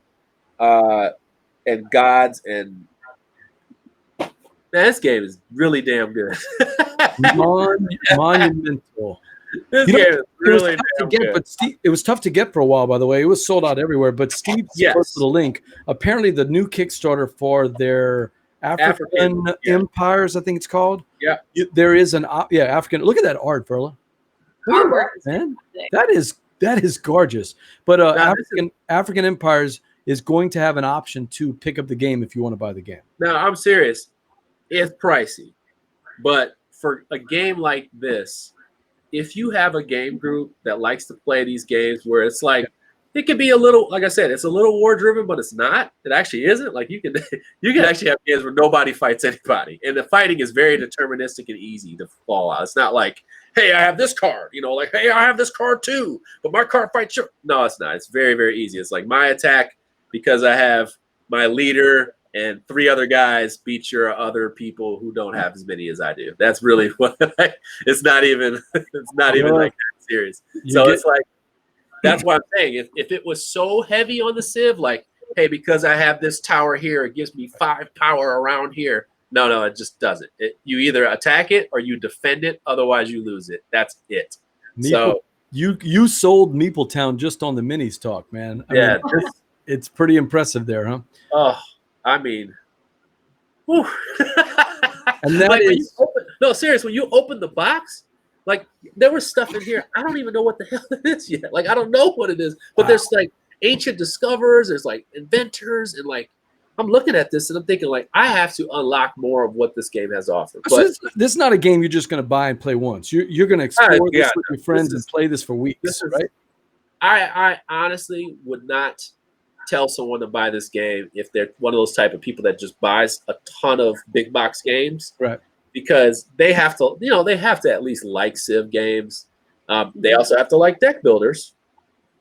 And gods, and man, this game is really damn good. Monumental. This game is really damn good. But it was tough to get for a while, by the way. It was sold out everywhere. But Steve posted a link. Apparently, the new Kickstarter for their African Empires, I think it's called. Yeah. There is African. Look at that art, Verla. Man, that is gorgeous. But African Empires is going to have an option to pick up the game if you want to buy the game. Now, I'm serious. It's pricey. But for a game like this, if you have a game group that likes to play these games where it's like, it can be a little, like I said, it's a little war-driven, but it's not. It actually isn't. Like, you can actually have games where nobody fights anybody. And the fighting is very deterministic and easy to fall out. It's not like, hey, I have this card. Hey, I have this card too, but my card fights you. No, it's not. It's very, very easy. It's like my attack, because I have my leader and 3 other guys, beat your other people who don't have as many as I do. That's really what it's not even like that serious. It's like, that's why I'm saying if it was so heavy on the Civ, like, hey, because I have this tower here, it gives me 5 power around here. No, it just doesn't. You either attack it or you defend it. Otherwise, you lose it. That's it. So you sold Meeple Town just on the minis talk, man. I mean, it's pretty impressive there, huh? Oh, I mean, whew. And that seriously, when you open the box, like there was stuff in here. I don't even know what the hell it is yet. Like, I don't know what it is, but there's like ancient discoverers, there's like inventors, and like, I'm looking at this and I'm thinking like, I have to unlock more of what this game has offered. But this is not a game you're just going to buy and play once. You're going to explore this with your friends and play this for weeks, right? I honestly would not tell someone to buy this game if they're one of those type of people that just buys a ton of big box games, right? Because they have to, they have to at least like Civ games. They also have to like deck builders.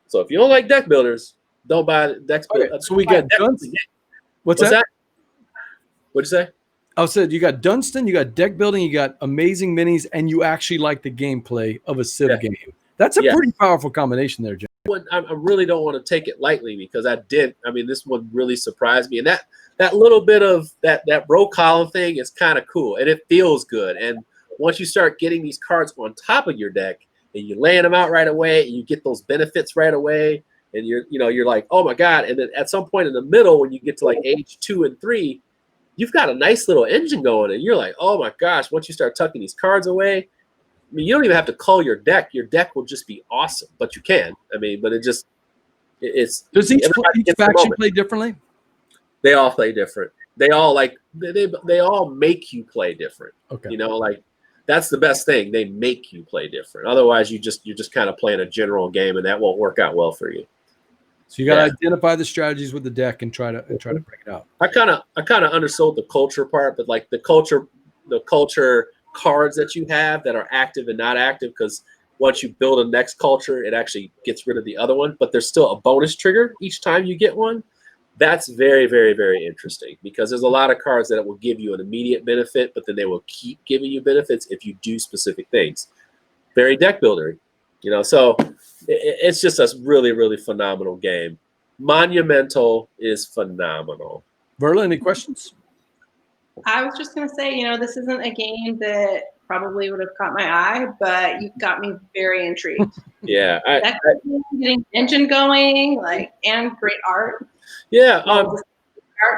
So if you don't like deck builders, don't buy deck builders. So we got Dunstan. What's that? What'd you say? I said you got Dunstan, you got deck building, you got amazing minis, and you actually like the gameplay of a Civ game. That's a pretty powerful combination there, Jim. I really don't want to take it lightly because this one really surprised me. And that little bit of that row column thing is kind of cool and it feels good. And once you start getting these cards on top of your deck and you're laying them out right away and you get those benefits right away and you're like, oh my God. And then at some point in the middle, when you get to like age 2 and 3, you've got a nice little engine going and you're like, oh my gosh, once you start tucking these cards away, I mean, you don't even have to cull your deck. Your deck will just be awesome, but you can. I mean, but it's. Does each faction play differently? They all play different. They all they all make you play different. Okay. That's the best thing. They make you play different. Otherwise, you're just kind of playing a general game, and that won't work out well for you. So you got to identify the strategies with the deck and try to break it out. I kind of undersold the culture part, but like the culture cards that you have that are active and not active, because once you build a next culture, it actually gets rid of the other one, but there's still a bonus trigger each time you get one. That's very, very, very interesting because there's a lot of cards that will give you an immediate benefit, but then they will keep giving you benefits if you do specific things. Very deck builder, so it's just a really, really phenomenal game. Monumental is phenomenal. Verla, any questions? I was just going to say, this isn't a game that probably would have caught my eye, but you got me very intrigued. Yeah. Getting engine going, and great art. Yeah. But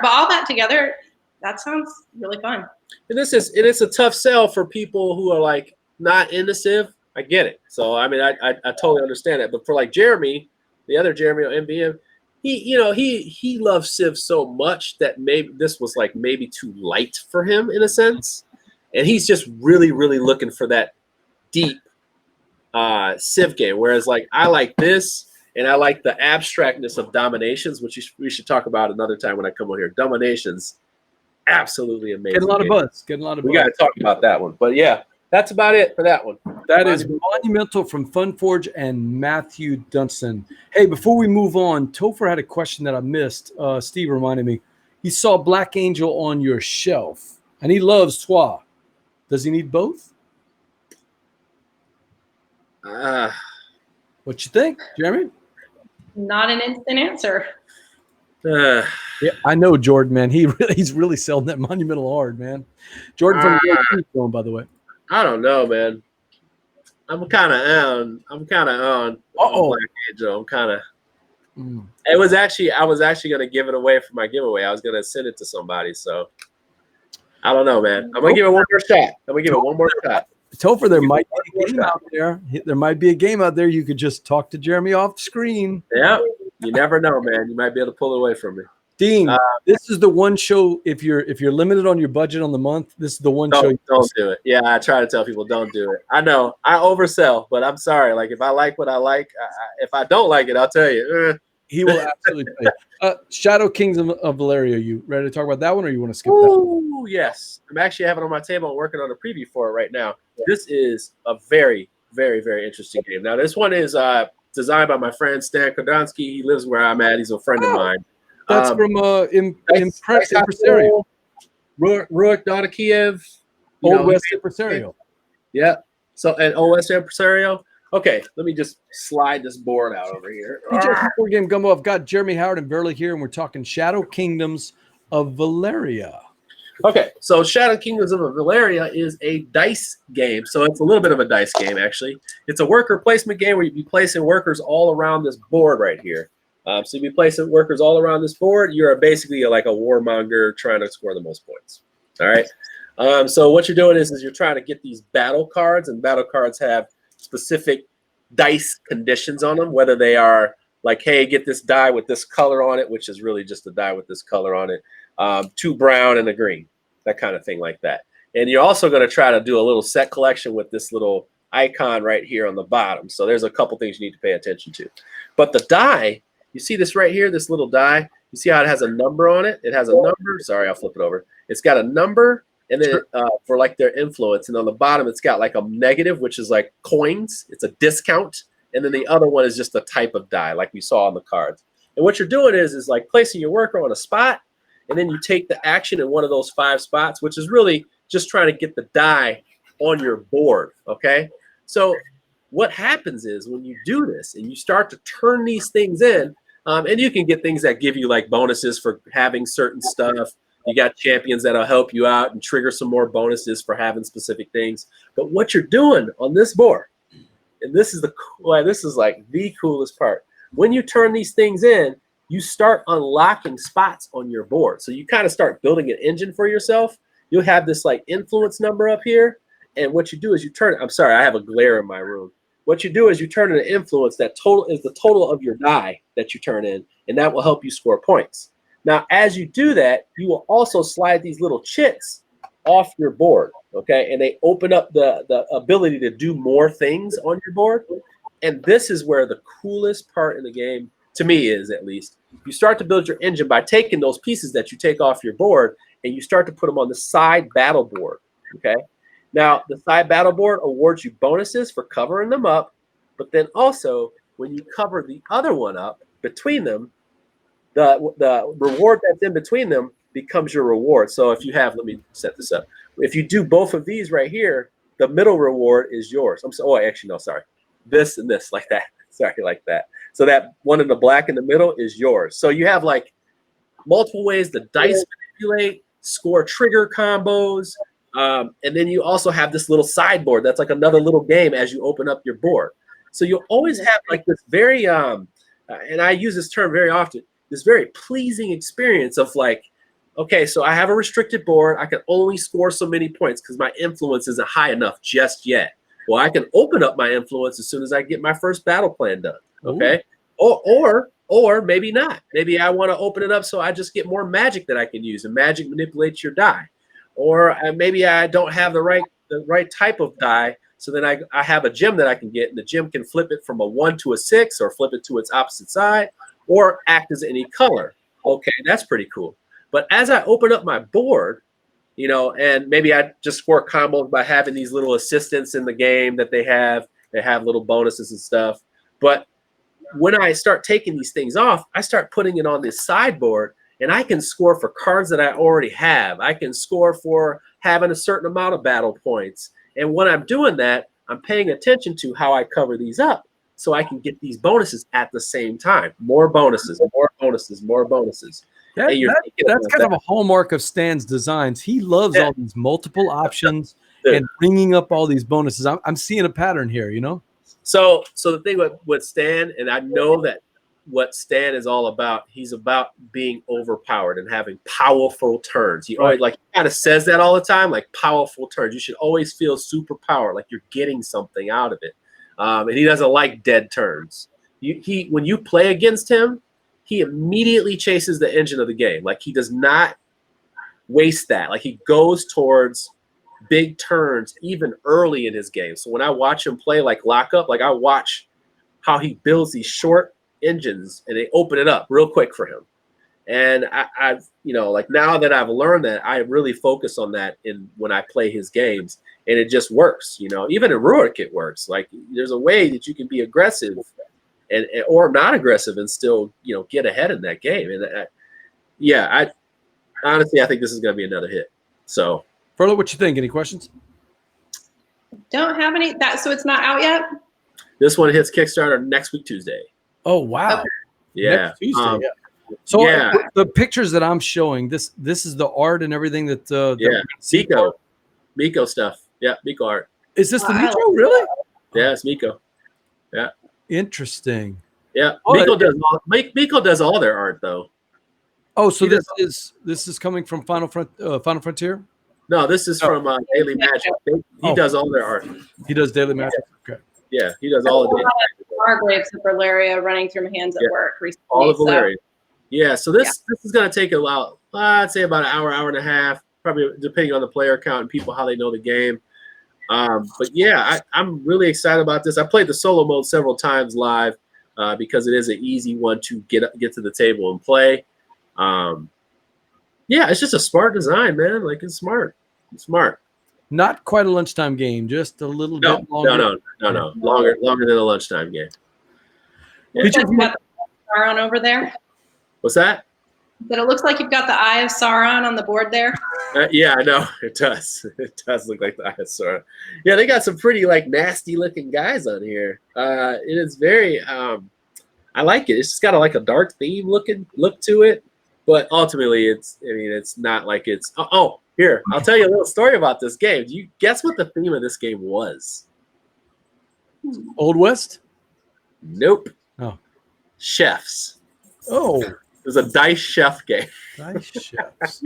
all that together, that sounds really fun. And it's a tough sell for people who are like not into Civ. I get it. So, I mean, I totally understand that. But for like Jeremy, the other Jeremy on MBM, he loves Civ so much that maybe this was maybe too light for him in a sense. And he's just really, really looking for that deep Civ game. Whereas I like this and I like the abstractness of Dominations, which we should talk about another time when I come on here. Dominations, absolutely amazing. Getting a lot of buzz. We got to talk about that one. But yeah, that's about it for that one. That is Monumental from Funforge and Matthew Dunstan. Hey, before we move on, Topher had a question that I missed. Steve reminded me. He saw Black Angel on your shelf, and he loves Trois. Does he need both? What you think, Jeremy? Not an instant answer. Yeah, I know Jordan, man. He's really selling that Monumental hard, man. Jordan from the going, by the way. I don't know, man. I'm kind of on Black Angel. I'm kind of. I was actually going to give it away for my giveaway. I was going to send it to somebody. So I don't know, man. I'm going to give it one more shot. Topher, there might be a game out there. There might be a game out there. You could just talk to Jeremy off the screen. Yeah, you never know, man. You might be able to pull it away from me. Dean, this is the one show. If you're limited on your budget on the month, this is the one show. Don't do it. Yeah, I try to tell people don't do it. I know I oversell, but I'm sorry. If I like what I like, if I don't like it, I'll tell you. He will absolutely play. Shadow Kings of Valeria. You ready to talk about that one, or you want to skip that one? Yes. I'm actually having it on my table. I'm working on a preview for it right now. Yeah. This is a very, very, very interesting game. Now, this one is designed by my friend Stan Kodonsky. He lives where I'm at. He's a friend of mine. That's from Impresario. Rurik Dodakiev. Old West Impresario. Yeah. So, and Old West Impresario. Okay, let me just slide this board out over here. Before Game Gumbo, I've got Jeremy Howard and Verla here, and we're talking Shadow Kingdoms of Valeria. Okay, so Shadow Kingdoms of Valeria is a dice game. So it's a little bit of a dice game, actually. It's a worker placement game where you'd be placing workers all around this board right here. So you'd be placing workers all around this board. You're basically like a warmonger trying to score the most points. All right. So what you're doing is you're trying to get these battle cards, and battle cards have specific dice conditions on them, whether they are like, hey, get this die with this color on it, which is really just a die with this color on it, 2 brown and a green, that kind of thing like that. And you're also going to try to do a little set collection with this little icon right here on the bottom. So there's a couple things you need to pay attention to. But the die, you see this right here, this little die, you see how it has a number on it? It has a number. Sorry, I'll flip it over. It's got a number, and then for like their influence. And on the bottom, it's got like a negative, which is like coins. It's a discount. And then the other one is just a type of die, like we saw on the cards. And what you're doing is like placing your worker on a spot, and then you take the action in one of those 5 spots, which is really just trying to get the die on your board, okay? So what happens is when you do this and you start to turn these things in, and you can get things that give you like bonuses for having certain stuff. You got champions that'll help you out and trigger some more bonuses for having specific things. But what you're doing on this board, and this is this is like the coolest part. When you turn these things in, you start unlocking spots on your board. So you kind of start building an engine for yourself. You'll have this like influence number up here. And what you do is you turn, I'm sorry, I have a glare in my room. What you do is you turn in an influence that total is the total of your die that you turn in, and that will help you score points. Now, as you do that, you will also slide these little chits off your board, okay? And they open up the ability to do more things on your board. And this is where the coolest part in the game, to me is at least, you start to build your engine by taking those pieces that you take off your board and you start to put them on the side battle board, okay? Now, the side battle board awards you bonuses for covering them up, but then also when you cover the other one up between them, the reward that's in between them becomes your reward. So if you have, let me set this up. If you do both of these right here, the middle reward is yours. Actually, no, sorry. This and this, like that. Sorry, like that. So that one in the black in the middle is yours. So you have like multiple ways to dice manipulate, score trigger combos, and then you also have this little sideboard that's like another little game as you open up your board. So you'll always have like this very, and I use this term very often, this very pleasing experience of like, okay, so I have a restricted board. I can only score so many points because my influence isn't high enough just yet. Well, I can open up my influence as soon as I get my first battle plan done, okay? Or maybe not. Maybe I want to open it up so I just get more magic that I can use, and magic manipulates your die. Or maybe I don't have the right type of die, so then I have a gem that I can get, and the gem can flip it from a 1 to a 6 or flip it to its opposite side or act as any color. Okay, that's pretty cool. But as I open up my board, you know, and maybe I just score combos by having these little assistants in the game that they have little bonuses and stuff. But when I start taking these things off, I start putting it on this sideboard, and I can score for cards that I already have. I can score for having a certain amount of battle points. And when I'm doing that, I'm paying attention to how I cover these up so I can get these bonuses at the same time. More bonuses, more bonuses, more bonuses. That's kind of a hallmark of Stan's designs. He loves all these multiple options and bringing up all these bonuses. I'm seeing a pattern here, you know? So the thing with Stan, and I know that what Stan is all about, he's about being overpowered and having powerful turns. He always kind of says that all the time, like powerful turns. You should always feel super powered, like you're getting something out of it. And he doesn't like dead turns. When you play against him, he immediately chases the engine of the game. Like he does not waste that. Like he goes towards big turns even early in his game. So when I watch him play like lockup, like I watch how he builds these short engines and they open it up real quick for him. And I've, you know, like now that I've learned that, I really focus on that when I play his games, and it just works. You know, even in Rurik it works. Like there's a way that you can be aggressive or not aggressive and still, you know, get ahead in that game. And I honestly, I think this is going to be another hit. So, Verla, what you think? Any questions? Don't have any. So it's not out yet? This one hits Kickstarter next week, Tuesday. Oh, wow. Okay. Yeah. Next Tuesday, So the pictures that I'm showing, this is the art and everything that Miko stuff. Yeah, Miko art. Is this the Miko? Really? Yeah, it's Miko. Yeah. Interesting. Yeah. Miko does all their art though. Oh, so this is coming from Final Frontier? No, this is from Daily Magic. He does all their art. He does Daily Magic. Okay. Yeah, he does all of it. Margraves of Valeria running through my hands at work recently. All of Valeria. Yeah, so this is going to take a while. I'd say about an hour and a half, probably depending on the player count and people how they know the game. But yeah, I'm really excited about this. I played the solo mode several times live because it is an easy one to get to the table and play. Yeah, it's just a smart design, man. Like it's smart. Smart. Not quite a lunchtime game, just a little bit longer. No. Longer than a lunchtime game. Yeah. Looks like you've got the Sauron over there. What's that? But it looks like you've got the Eye of Sauron on the board there. Yeah, I know. It does. It does look like the Eye of Sauron. Yeah, they got some pretty nasty looking guys on here. It is very I like it. It's just got a dark theme look to it. But ultimately it's not like it's here, I'll tell you a little story about this game. Do you guess what the theme of this game was? Old West? Nope. Oh. Chefs. Oh. It was a dice chef game. Dice chefs.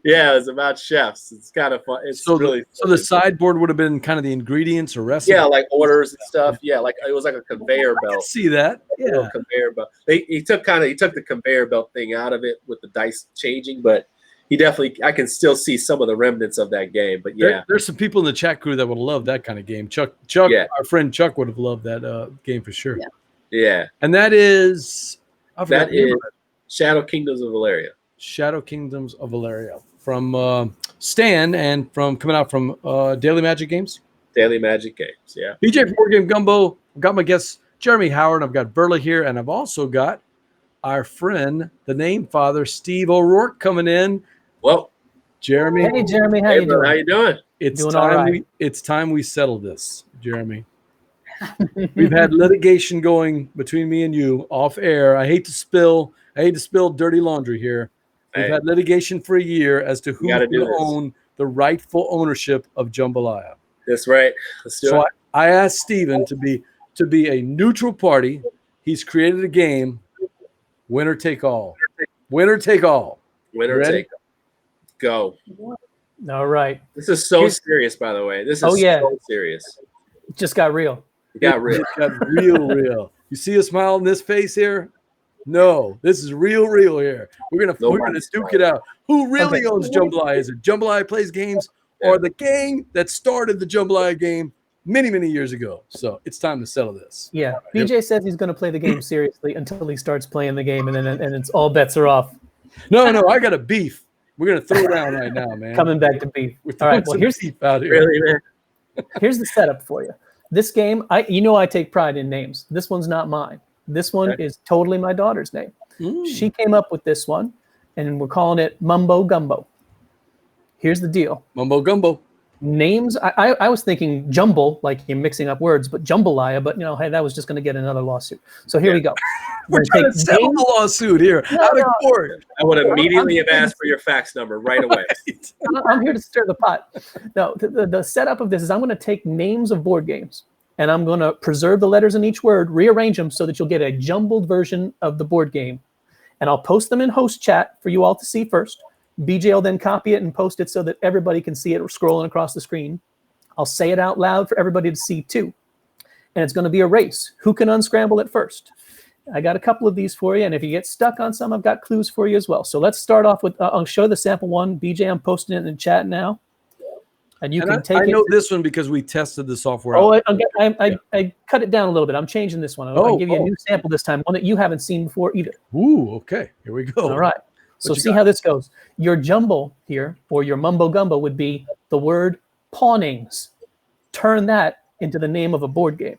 Yeah, it was about chefs. It's kind of fun. It's really fun. So the sideboard would have been kind of the ingredients or recipes? Yeah, like orders and stuff. Yeah, like it was like a conveyor belt. I can see that. Yeah. Conveyor belt. He took the conveyor belt thing out of it with the dice changing, but I can still see some of the remnants of that game. But yeah. There's some people in the chat crew that would love that kind of game. Chuck, our friend Chuck would have loved that game for sure. Yeah. And that is Shadow Kingdoms of Valeria. Shadow Kingdoms of Valeria from Stan and coming out from Daily Magic Games. Daily Magic Games, yeah. BJ from Board Game Gumbo. I've got my guest Jeremy Howard. I've got Verla here, and I've also got our friend, the name father, Steve O'Rourke, coming in. Well, Jeremy. Hey, Jeremy, how you doing? How you doing? It's time we settle this, Jeremy. We've had litigation going between me and you off air. I hate to spill dirty laundry here. We've had litigation for a year as to who will own the rightful ownership of Jambalaya. That's right. Let's do it. I asked Steven to be a neutral party. He's created a game. Winner take all. Winner take all. Winner take all. Go. All right. This is so serious, by the way. This is so serious. It just got real. It got real. It got real. You see a smile on this face here? No, this is real here. We're gonna duke it out. Who really owns Jambalaya? Is it Jambalaya Plays Games or the gang that started the Jambalaya game many years ago? So it's time to settle this. Yeah, right. BJ says he's going to play the game seriously until he starts playing the game, and then it's all bets are off. No, I got a beef. We're gonna throw down right now, man. Coming back to beef. All right. Well, here's beef out here. Really, man. Here's the setup for you. This game, I take pride in names. This one's not mine. This one is totally my daughter's name. She came up with this one, and we're calling it Mumbo Gumbo. Here's the deal. Mumbo Gumbo. Names, I was thinking jumble, like you're mixing up words, but jambalaya, but hey, that was just going to get another lawsuit. So here we go. We're trying to settle the lawsuit here. Out of court. I would immediately have asked for your fax number right away. I'm here to stir the pot. No, the setup of this is I'm going to take names of board games, and I'm going to preserve the letters in each word, rearrange them so that you'll get a jumbled version of the board game. And I'll post them in host chat for you all to see first. BJ will then copy it and post it so that everybody can see it scrolling across the screen. I'll say it out loud for everybody to see too. And it's going to be a race. Who can unscramble it first? I got a couple of these for you. And if you get stuck on some, I've got clues for you as well. So let's start off with, I'll show the sample one. BJ, I'm posting it in the chat now. And you can take it. I know this one because we tested the software. Oh, I cut it down a little bit. I'm changing this one. I'll give you a new sample this time, one that you haven't seen before either. Ooh, okay. Here we go. All right. So see how this goes. Your jumble here, or your mumbo gumbo, would be the word pawnings. Turn that into the name of a board game.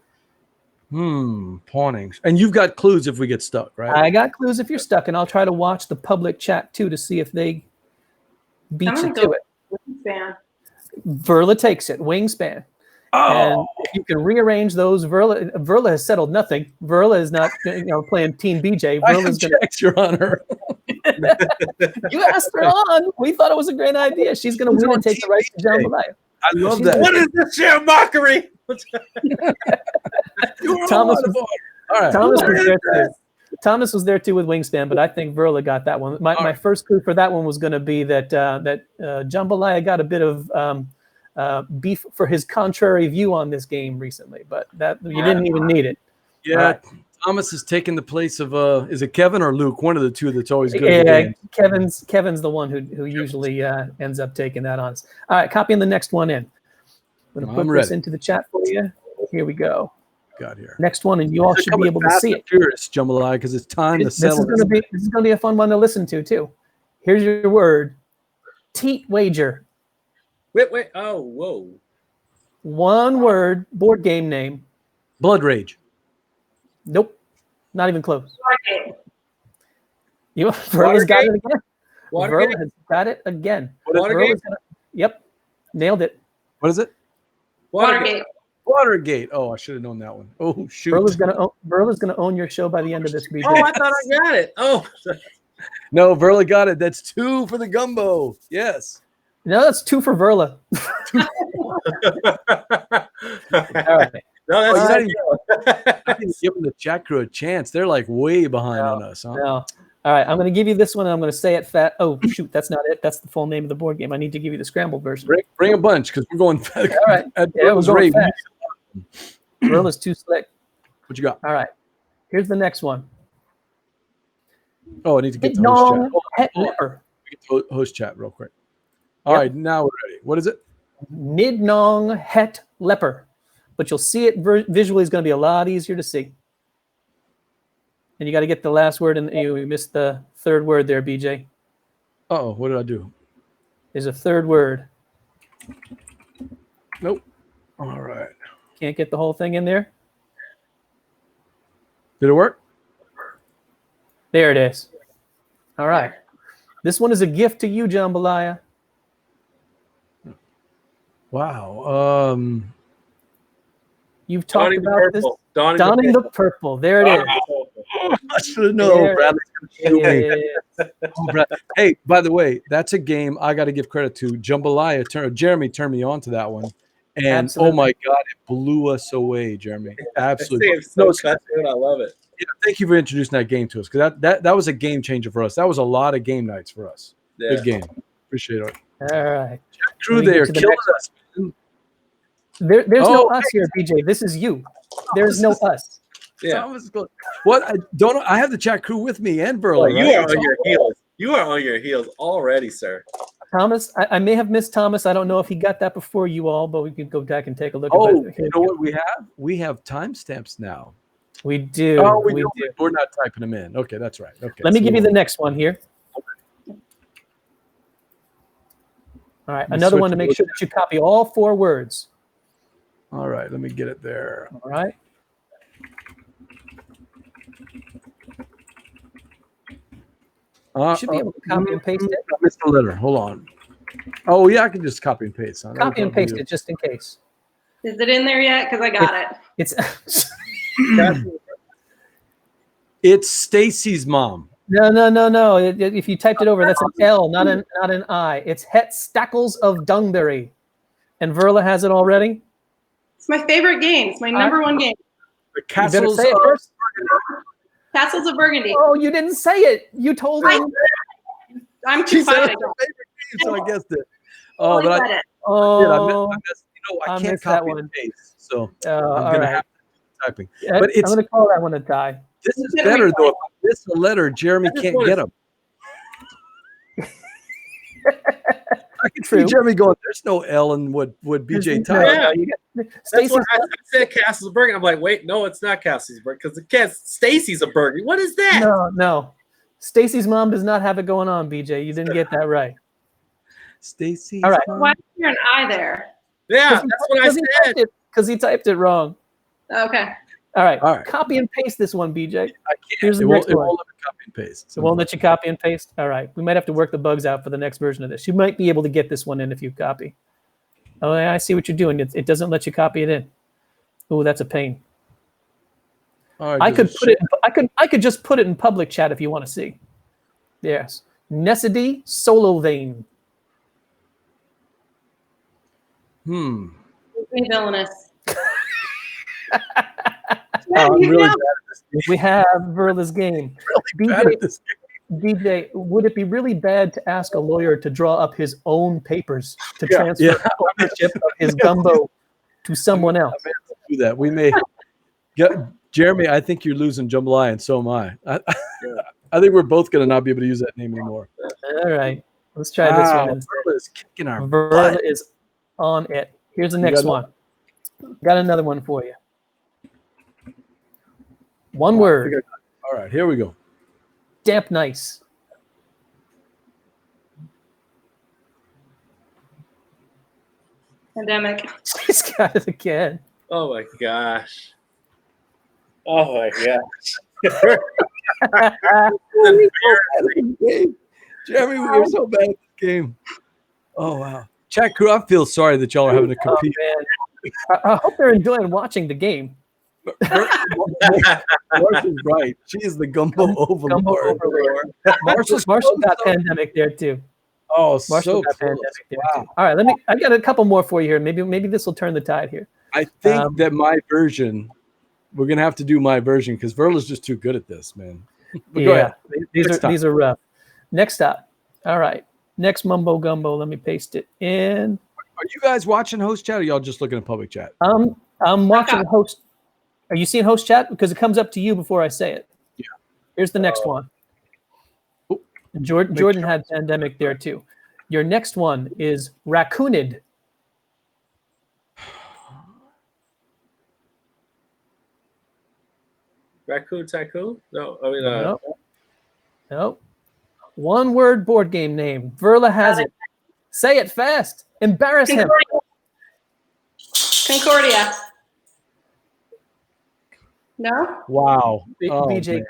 Pawnings. And you've got clues if we get stuck, right? I got clues if you're stuck, and I'll try to watch the public chat too to see if they beat you to it. Wingspan. Verla takes it. Wingspan. And if you can rearrange those, Verla has settled nothing. Verla is not playing Team BJ. Verla's going to Your Honor. You asked her on. We thought it was a great idea. She's going to win and take the right to Jambalaya. I love that. What is this sheer mockery? Thomas was there too with Wingspan, but I think Verla got that one. My first clue for that one was going to be that Jambalaya got a bit of beef for his contrary view on this game recently, but that you didn't even need it. Yeah, Thomas has taken the place of is it Kevin or Luke? One of the two that's always good. Yeah, Kevin's the one who usually ends up taking that on. All right, copying the next one in. I'm going to put this into the chat for you. Here we go. Got here. Next one, and you all should be able to see it. Curious, Jambalaya, because it's time to settle. This is going to be a fun one to listen to too. Here's your word: teat wager. Wait. Oh, whoa. One word, board game name. Blood Rage. Nope. Not even close. Watergate. Verla's got it again. Watergate? Verla has got it again. Watergate? Yep. Nailed it. What is it? Watergate. Watergate. Oh, I should have known that one. Oh, shoot. Verla's gonna own your show by the end of this, BJ. Oh, I thought I got it. Oh. No, Verla got it. That's 2 for the gumbo. Yes. No, that's 2 for Verla. All right. No, Oh, that's I didn't give them the Chat Krewe a chance. They're like way behind on us, huh? No. All right, I'm going to give you this one, and I'm going to say it fat. Oh, shoot, that's not it. That's the full name of the board game. I need to give you the scrambled version. Bring a bunch because we're going. All right. Yeah, we're going fast. Verla's too slick. What you got? All right. Here's the next one. Oh, I need to get the host chat. Het Leper. Get the host chat real quick. All right, now we're ready. What is it? Nidnong Het Leper. But you'll see it visually is going to be a lot easier to see. And you got to get the last word, and you missed the third word there, BJ. Uh-oh, what did I do? There's a third word. Nope. All right. Can't get the whole thing in there? Did it work? There it is. All right. This one is a gift to you, Jambalaya. Wow. You've talked Donning the about this. purple. Donning the purple. There it is. I should have known. There Bradley's gonna shoot me. Yeah. Hey, by the way, that's a game I got to give credit to. Jambalaya, Jeremy turned me on to that one. And Absolutely. oh my God, it blew us away, Jeremy. Absolutely. It's so cut to it. I love it. Yeah, thank you for introducing that game to us because that was a game changer for us. That was a lot of game nights for us. Yeah. Good game. Appreciate it. All right. Chat Krewe Let me get there, to the killing next us. Man. There's no Oh, us here, BJ. This is you. There's no us. Yeah. Thomas goes, what? I have the Chat Krewe with me and Verla. Well, you right? are on your heels. You are on your heels already, sir. Thomas, I may have missed Thomas. I don't know if he got that before you all, but we could go back and take a look Oh, at it. you know what we have? We have timestamps now. We do. Oh, we do. do. We're not typing them in. Okay, that's right. Okay. Let me so give you the we'll- next one here. All right, Let me another switch one to it make over. sure that you copy all 4 words. All right, let me get it there. All right. You should be able to copy and paste it. I missed the letter. Hold on. Oh, yeah, I can just copy and paste. Huh? Copy and paste it just in case. Is it in there yet? Because I got it. It's It's Stacy's mom. no. If you typed it over, that's an L, not an I. It's Het Stackles of Dungberry. And Verla has it already. It's my favorite game. It's my number one game. The You better Castles say it of first. Castles of Burgundy. Oh, you didn't say it. You told him. I'm She too said fired. it's her favorite game, so I guessed it. Oh, Totally but I said it. Oh, missed, I I can't missed that copy one. and paste, so all I'm gonna right. have to do typing. Yeah, But I'm it's going to call that one a tie. this is It's gonna better be though. If I miss a letter, Jeremy I just can't wanna- get him. I can True. see Jeremy going. There's no L in what BJ No, typed. Yeah. you got- That's Stacy's what I said. Castlesburg. I'm like, wait, no, it's not Castlesburg because Stacy's a burger. What is that? no. Stacy's mom does not have it going on, BJ. You didn't get that right. Stacy. All right. Why is there an I there? Yeah, that's what I said. Because he typed it wrong. Okay. All right. All right. Copy and paste this one, BJ. I can't. Here's the It won't next one. let me copy and paste. It won't let you copy and paste. All right. We might have to work the bugs out for the next version of this. You might be able to get this one in if you copy. Oh, yeah, I see what you're doing. It doesn't let you copy it in. Oh, that's a pain. All right, I could just put it. I could just put it in public chat if you want to see. Yes. Nessidi Solo Vein. Hmm. Me villainous. I'm you really know. bad at this game. We have Verla's game. Really bad at this game. DJ, would it be really bad to ask a lawyer to draw up his own papers to Yeah, transfer yeah. ownership of his gumbo to someone else? I may have to do that. We may. Yeah, Jeremy, I think you're losing Jambalaya, and so am I. I think we're both going to not be able to use that name anymore. All right, let's try this one. instead. Verla is kicking our Verla butt. is on it. Here's the next got one. Got another one for you. One word. All right, here we go. Damp nice. Pandemic. She's got it again. Oh my gosh. Oh my gosh. Jeremy, we were so bad at this game. Oh wow. Chat Krewe, I feel sorry that y'all are having to compete. Oh, man. I hope they're enjoying watching the game. Marsha's right. She is the gumbo overlord. Marshall got pandemic there too. Oh, Marshall so got close. pandemic there Wow. too. All right, I got a couple more for you here. Maybe this will turn the tide here. I think that my version, we're gonna have to do my version because Verla's just too good at this, man. But go ahead. These are rough. Next up. All right. Next mumbo gumbo. Let me paste it in. Are you guys watching host chat or y'all just looking at public chat? I'm watching host. Are you seeing host chat? Because it comes up to you before I say it. Yeah. Here's the next one. Jordan had pandemic there too. Your next one is raccoonid. Raccoon Tycoon? No, I mean Nope. One word board game name. Verla has it. Say it fast. Embarrass him. Concordia. No? Wow. BJ,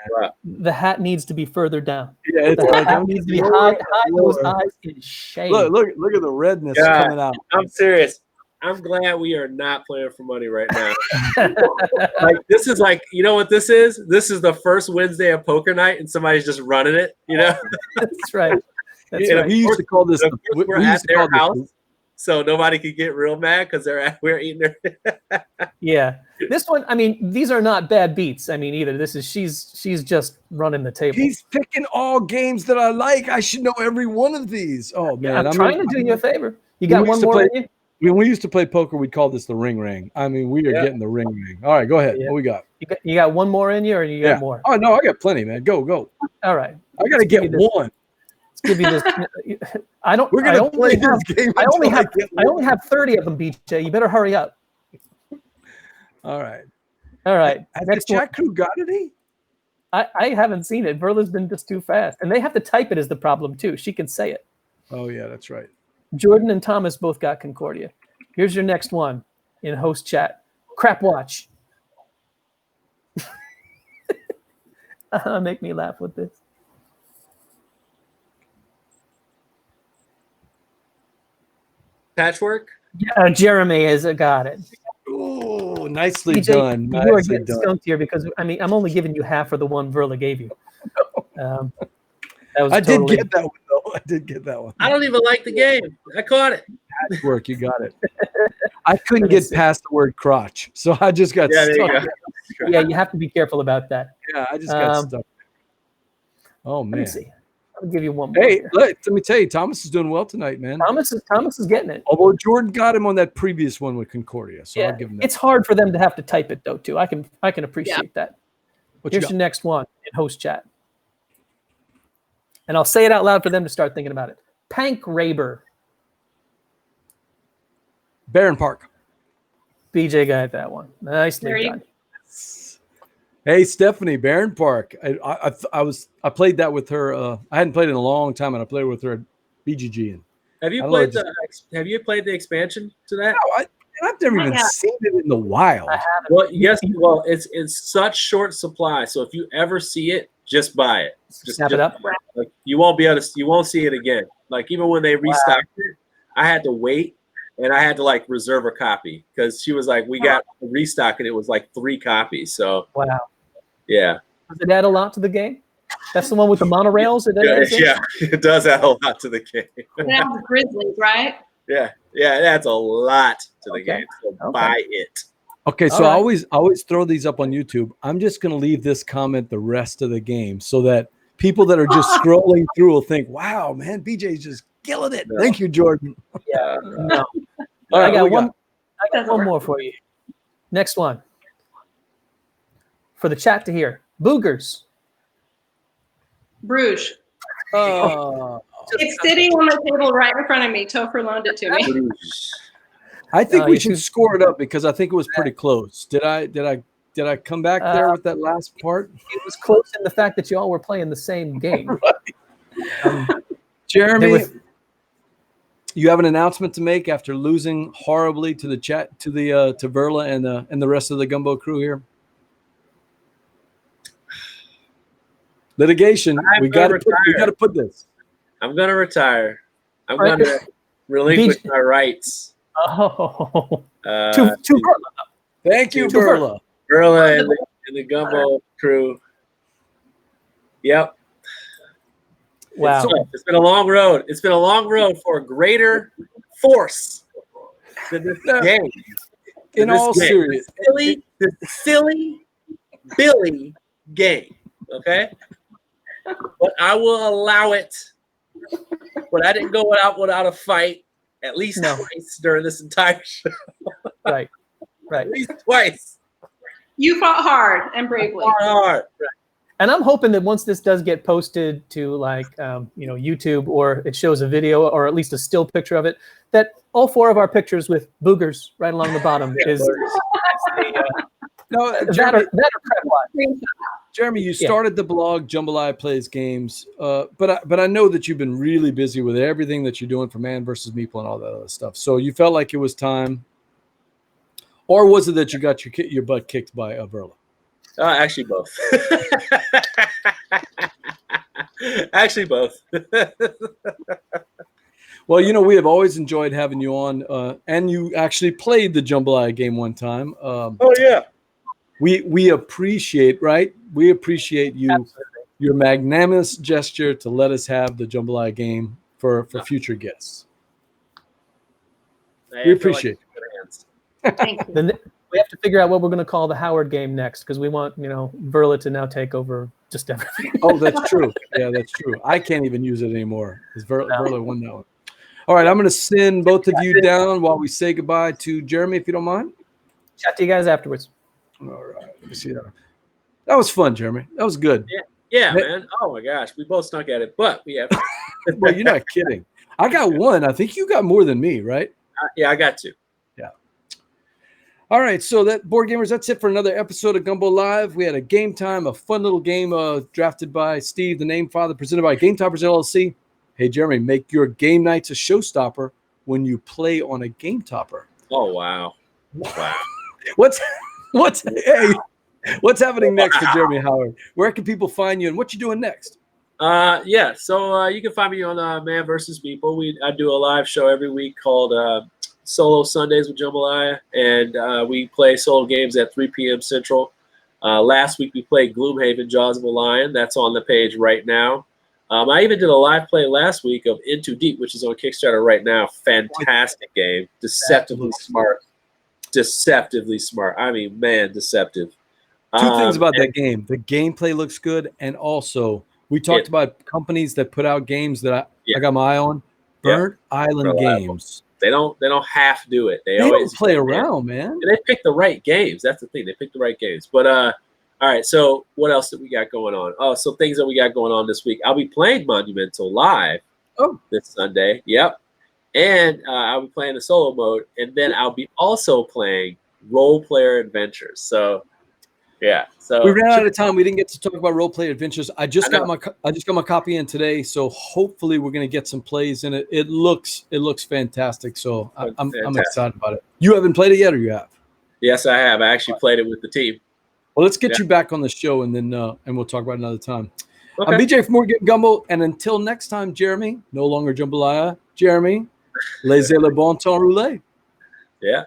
the hat needs to be further down. Yeah, it's The hat needs to be hide those eyes in shame. Look at the redness coming out. I'm serious. I'm glad we are not playing for money right now. Like this is like, you know what this is? This is the first Wednesday of poker night, and somebody's just running it. You know, That's right. That's Yeah, right. we used to call this. we're at their house, so nobody could get real mad because we're eating their. Yeah. This one, I mean, these are not bad beats. I mean, either. This is she's just running the table. He's picking all games that I like. I should know every one of these. Oh man, I'm trying to do you a favor. You got one more in you? When we used to play poker, we'd call this the ring ring. I mean, we are getting the ring ring. All right, go ahead. Yeah. What we got? You got one more in you, or you got more? Oh no, I got plenty, man. Go. All right. I got to get one. Let's give you this. I don't. We're gonna play this game. I only have 30 of them, BJ. You better hurry up. All right. Has Chat Krewe got any? I haven't seen it. Verla's been just too fast, and they have to type it is the problem too. She can say it. Oh yeah, that's right. Jordan and Thomas both got Concordia. Here's your next one in host chat. Crap watch. Make me laugh with this. Patchwork? Yeah, Jeremy has got it. Oh, nicely BJ, done. You are getting skunked here because I'm only giving you half of the one Verla gave you. I did get that one though. I did get that one. I don't even like the game. I caught it. Patchwork, you got it. I couldn't get past the word crotch, so I just got stuck. There you go. Yeah, you have to be careful about that. Yeah, I just got stuck. Oh man. Let me see. I'll give you one more. Hey, let me tell you, Thomas is doing well tonight, man. Thomas is getting it. Although Jordan got him on that previous one with Concordia, so I'll give him that. It's hard for them to have to type it though, too. I can appreciate that. Here's your next one in host chat. And I'll say it out loud for them to start thinking about it. Pank Raber. Barron Park. BJ got that one. Nicely done. Hey, Stephanie, Barron Park. I played that with her. I hadn't played in a long time, and I played with her at BGG. And have you played the expansion to that? No, I've never even seen it in the wild. Well, yes. Well, it's such short supply. So if you ever see it, just buy it. Just snap it up. Like you won't see it again. Like even when they restocked it, I had to wait. And I had to like reserve a copy because she was like, we got a restock and it was like 3 copies. So wow. Yeah. Does it add a lot to the game? That's the one with the monorails? Yeah, it does add a lot to the game. It adds Grizzlies, right? Yeah, it adds a lot to the game. So buy it. Okay, so I always throw these up on YouTube. I'm just going to leave this comment the rest of the game so that people that are just scrolling through will think, wow, man, BJ's just killing it. No. Thank you, Jordan. Yeah, no. All right, I got one more for you. Next one. For the chat to hear. Boogers. Bruges. It's sitting on the table right in front of me. Topher loaned it to me. I think we should score it up because I think it was pretty close. Did I come back there with that last part? It was close in the fact that you all were playing the same game. Jeremy, you have an announcement to make after losing horribly to the chat to Verla and the rest of the Gumbo crew here? Litigation. We got to put this. I'm gonna retire. I'm Right. gonna relinquish my rights. Oh, To Thank you, to Verla. Verla and the Gumbo crew. Yep. wow. It's been a long road. It's been a long road for a greater force than this game. In all seriousness, This silly Billy game. Okay? But I will allow it. But I didn't go out without a fight at least twice during this entire show. Right. At least twice. You fought hard and bravely. Hard. And I'm hoping that once this does get posted to like YouTube, or it shows a video or at least a still picture of it, that all 4 of our pictures with boogers right along the bottom is no, that or prep. Jeremy, you started the blog Jambalaya Plays Games, but I know that you've been really busy with everything that you're doing for Man versus Meeple and all that other stuff. So you felt like it was time, or was it that you got your butt kicked by Verla? Actually, both. Actually, both. Well, we have always enjoyed having you on, and you actually played the Jambalaya game one time. Oh yeah. We appreciate, right? We appreciate you, your magnanimous gesture to let us have the Jambalaya game for future guests. We appreciate it. Thank you. Then we have to figure out what we're going to call the Howard game next, because we want Verla to now take over just everything. Oh, that's true. Yeah, that's true. I can't even use it anymore because Verla won that one. All right, I'm going to send both of you down while we say goodbye to Jeremy, if you don't mind. Chat to you guys afterwards. All right, let me see that. That was fun, Jeremy. That was good. Yeah, man. Oh my gosh, we both snuck at it, but we have. Well, you're not kidding. I got one. I think you got more than me, right? Yeah, I got 2. Yeah. All right, so board gamers, that's it for another episode of Gumbo Live. We had a game time, a fun little game drafted by Steve, the Name Father, presented by Game Toppers LLC. Hey, Jeremy, make your game nights a showstopper when you play on a Game Topper. Oh wow! Wow. What's happening next for Jeremy Howard? Where can people find you, and what you doing next? Yeah, so you can find me on Man vs. Meeple. I do a live show every week called Solo Sundays with Jambalaya, and we play solo games at 3 p.m. Central. Last week we played Gloomhaven, Jaws of a Lion. That's on the page right now. I even did a live play last week of Into Deep, which is on Kickstarter right now. Fantastic game. Deceptively smart. Deceptively smart. I mean, man, deceptive. Two things about that game. The gameplay looks good, and also we talked about companies that put out games that I got my eye on. Burnt Island Games. They don't half do it. They don't always play around, man. And they pick the right games. That's the thing. They pick the right games. But all right, so what else did we got going on? Oh, so things that we got going on this week. I'll be playing Monumental live this Sunday. Yep. And I'll be playing the solo mode. And then I'll be also playing Role Player Adventures. So, yeah. So we ran out of time. We didn't get to talk about Role Player Adventures. I just got my copy in today. So hopefully we're going to get some plays in it. It looks fantastic. So I'm excited about it. You haven't played it yet, or you have? Yes, I have. I actually played it with the team. Well, let's get you back on the show, and then and we'll talk about it another time. Okay. I'm BJ from Game Gumbo, and until next time, Jeremy, no longer Jambalaya. Jeremy, laissez le bon temps rouler. Yeah.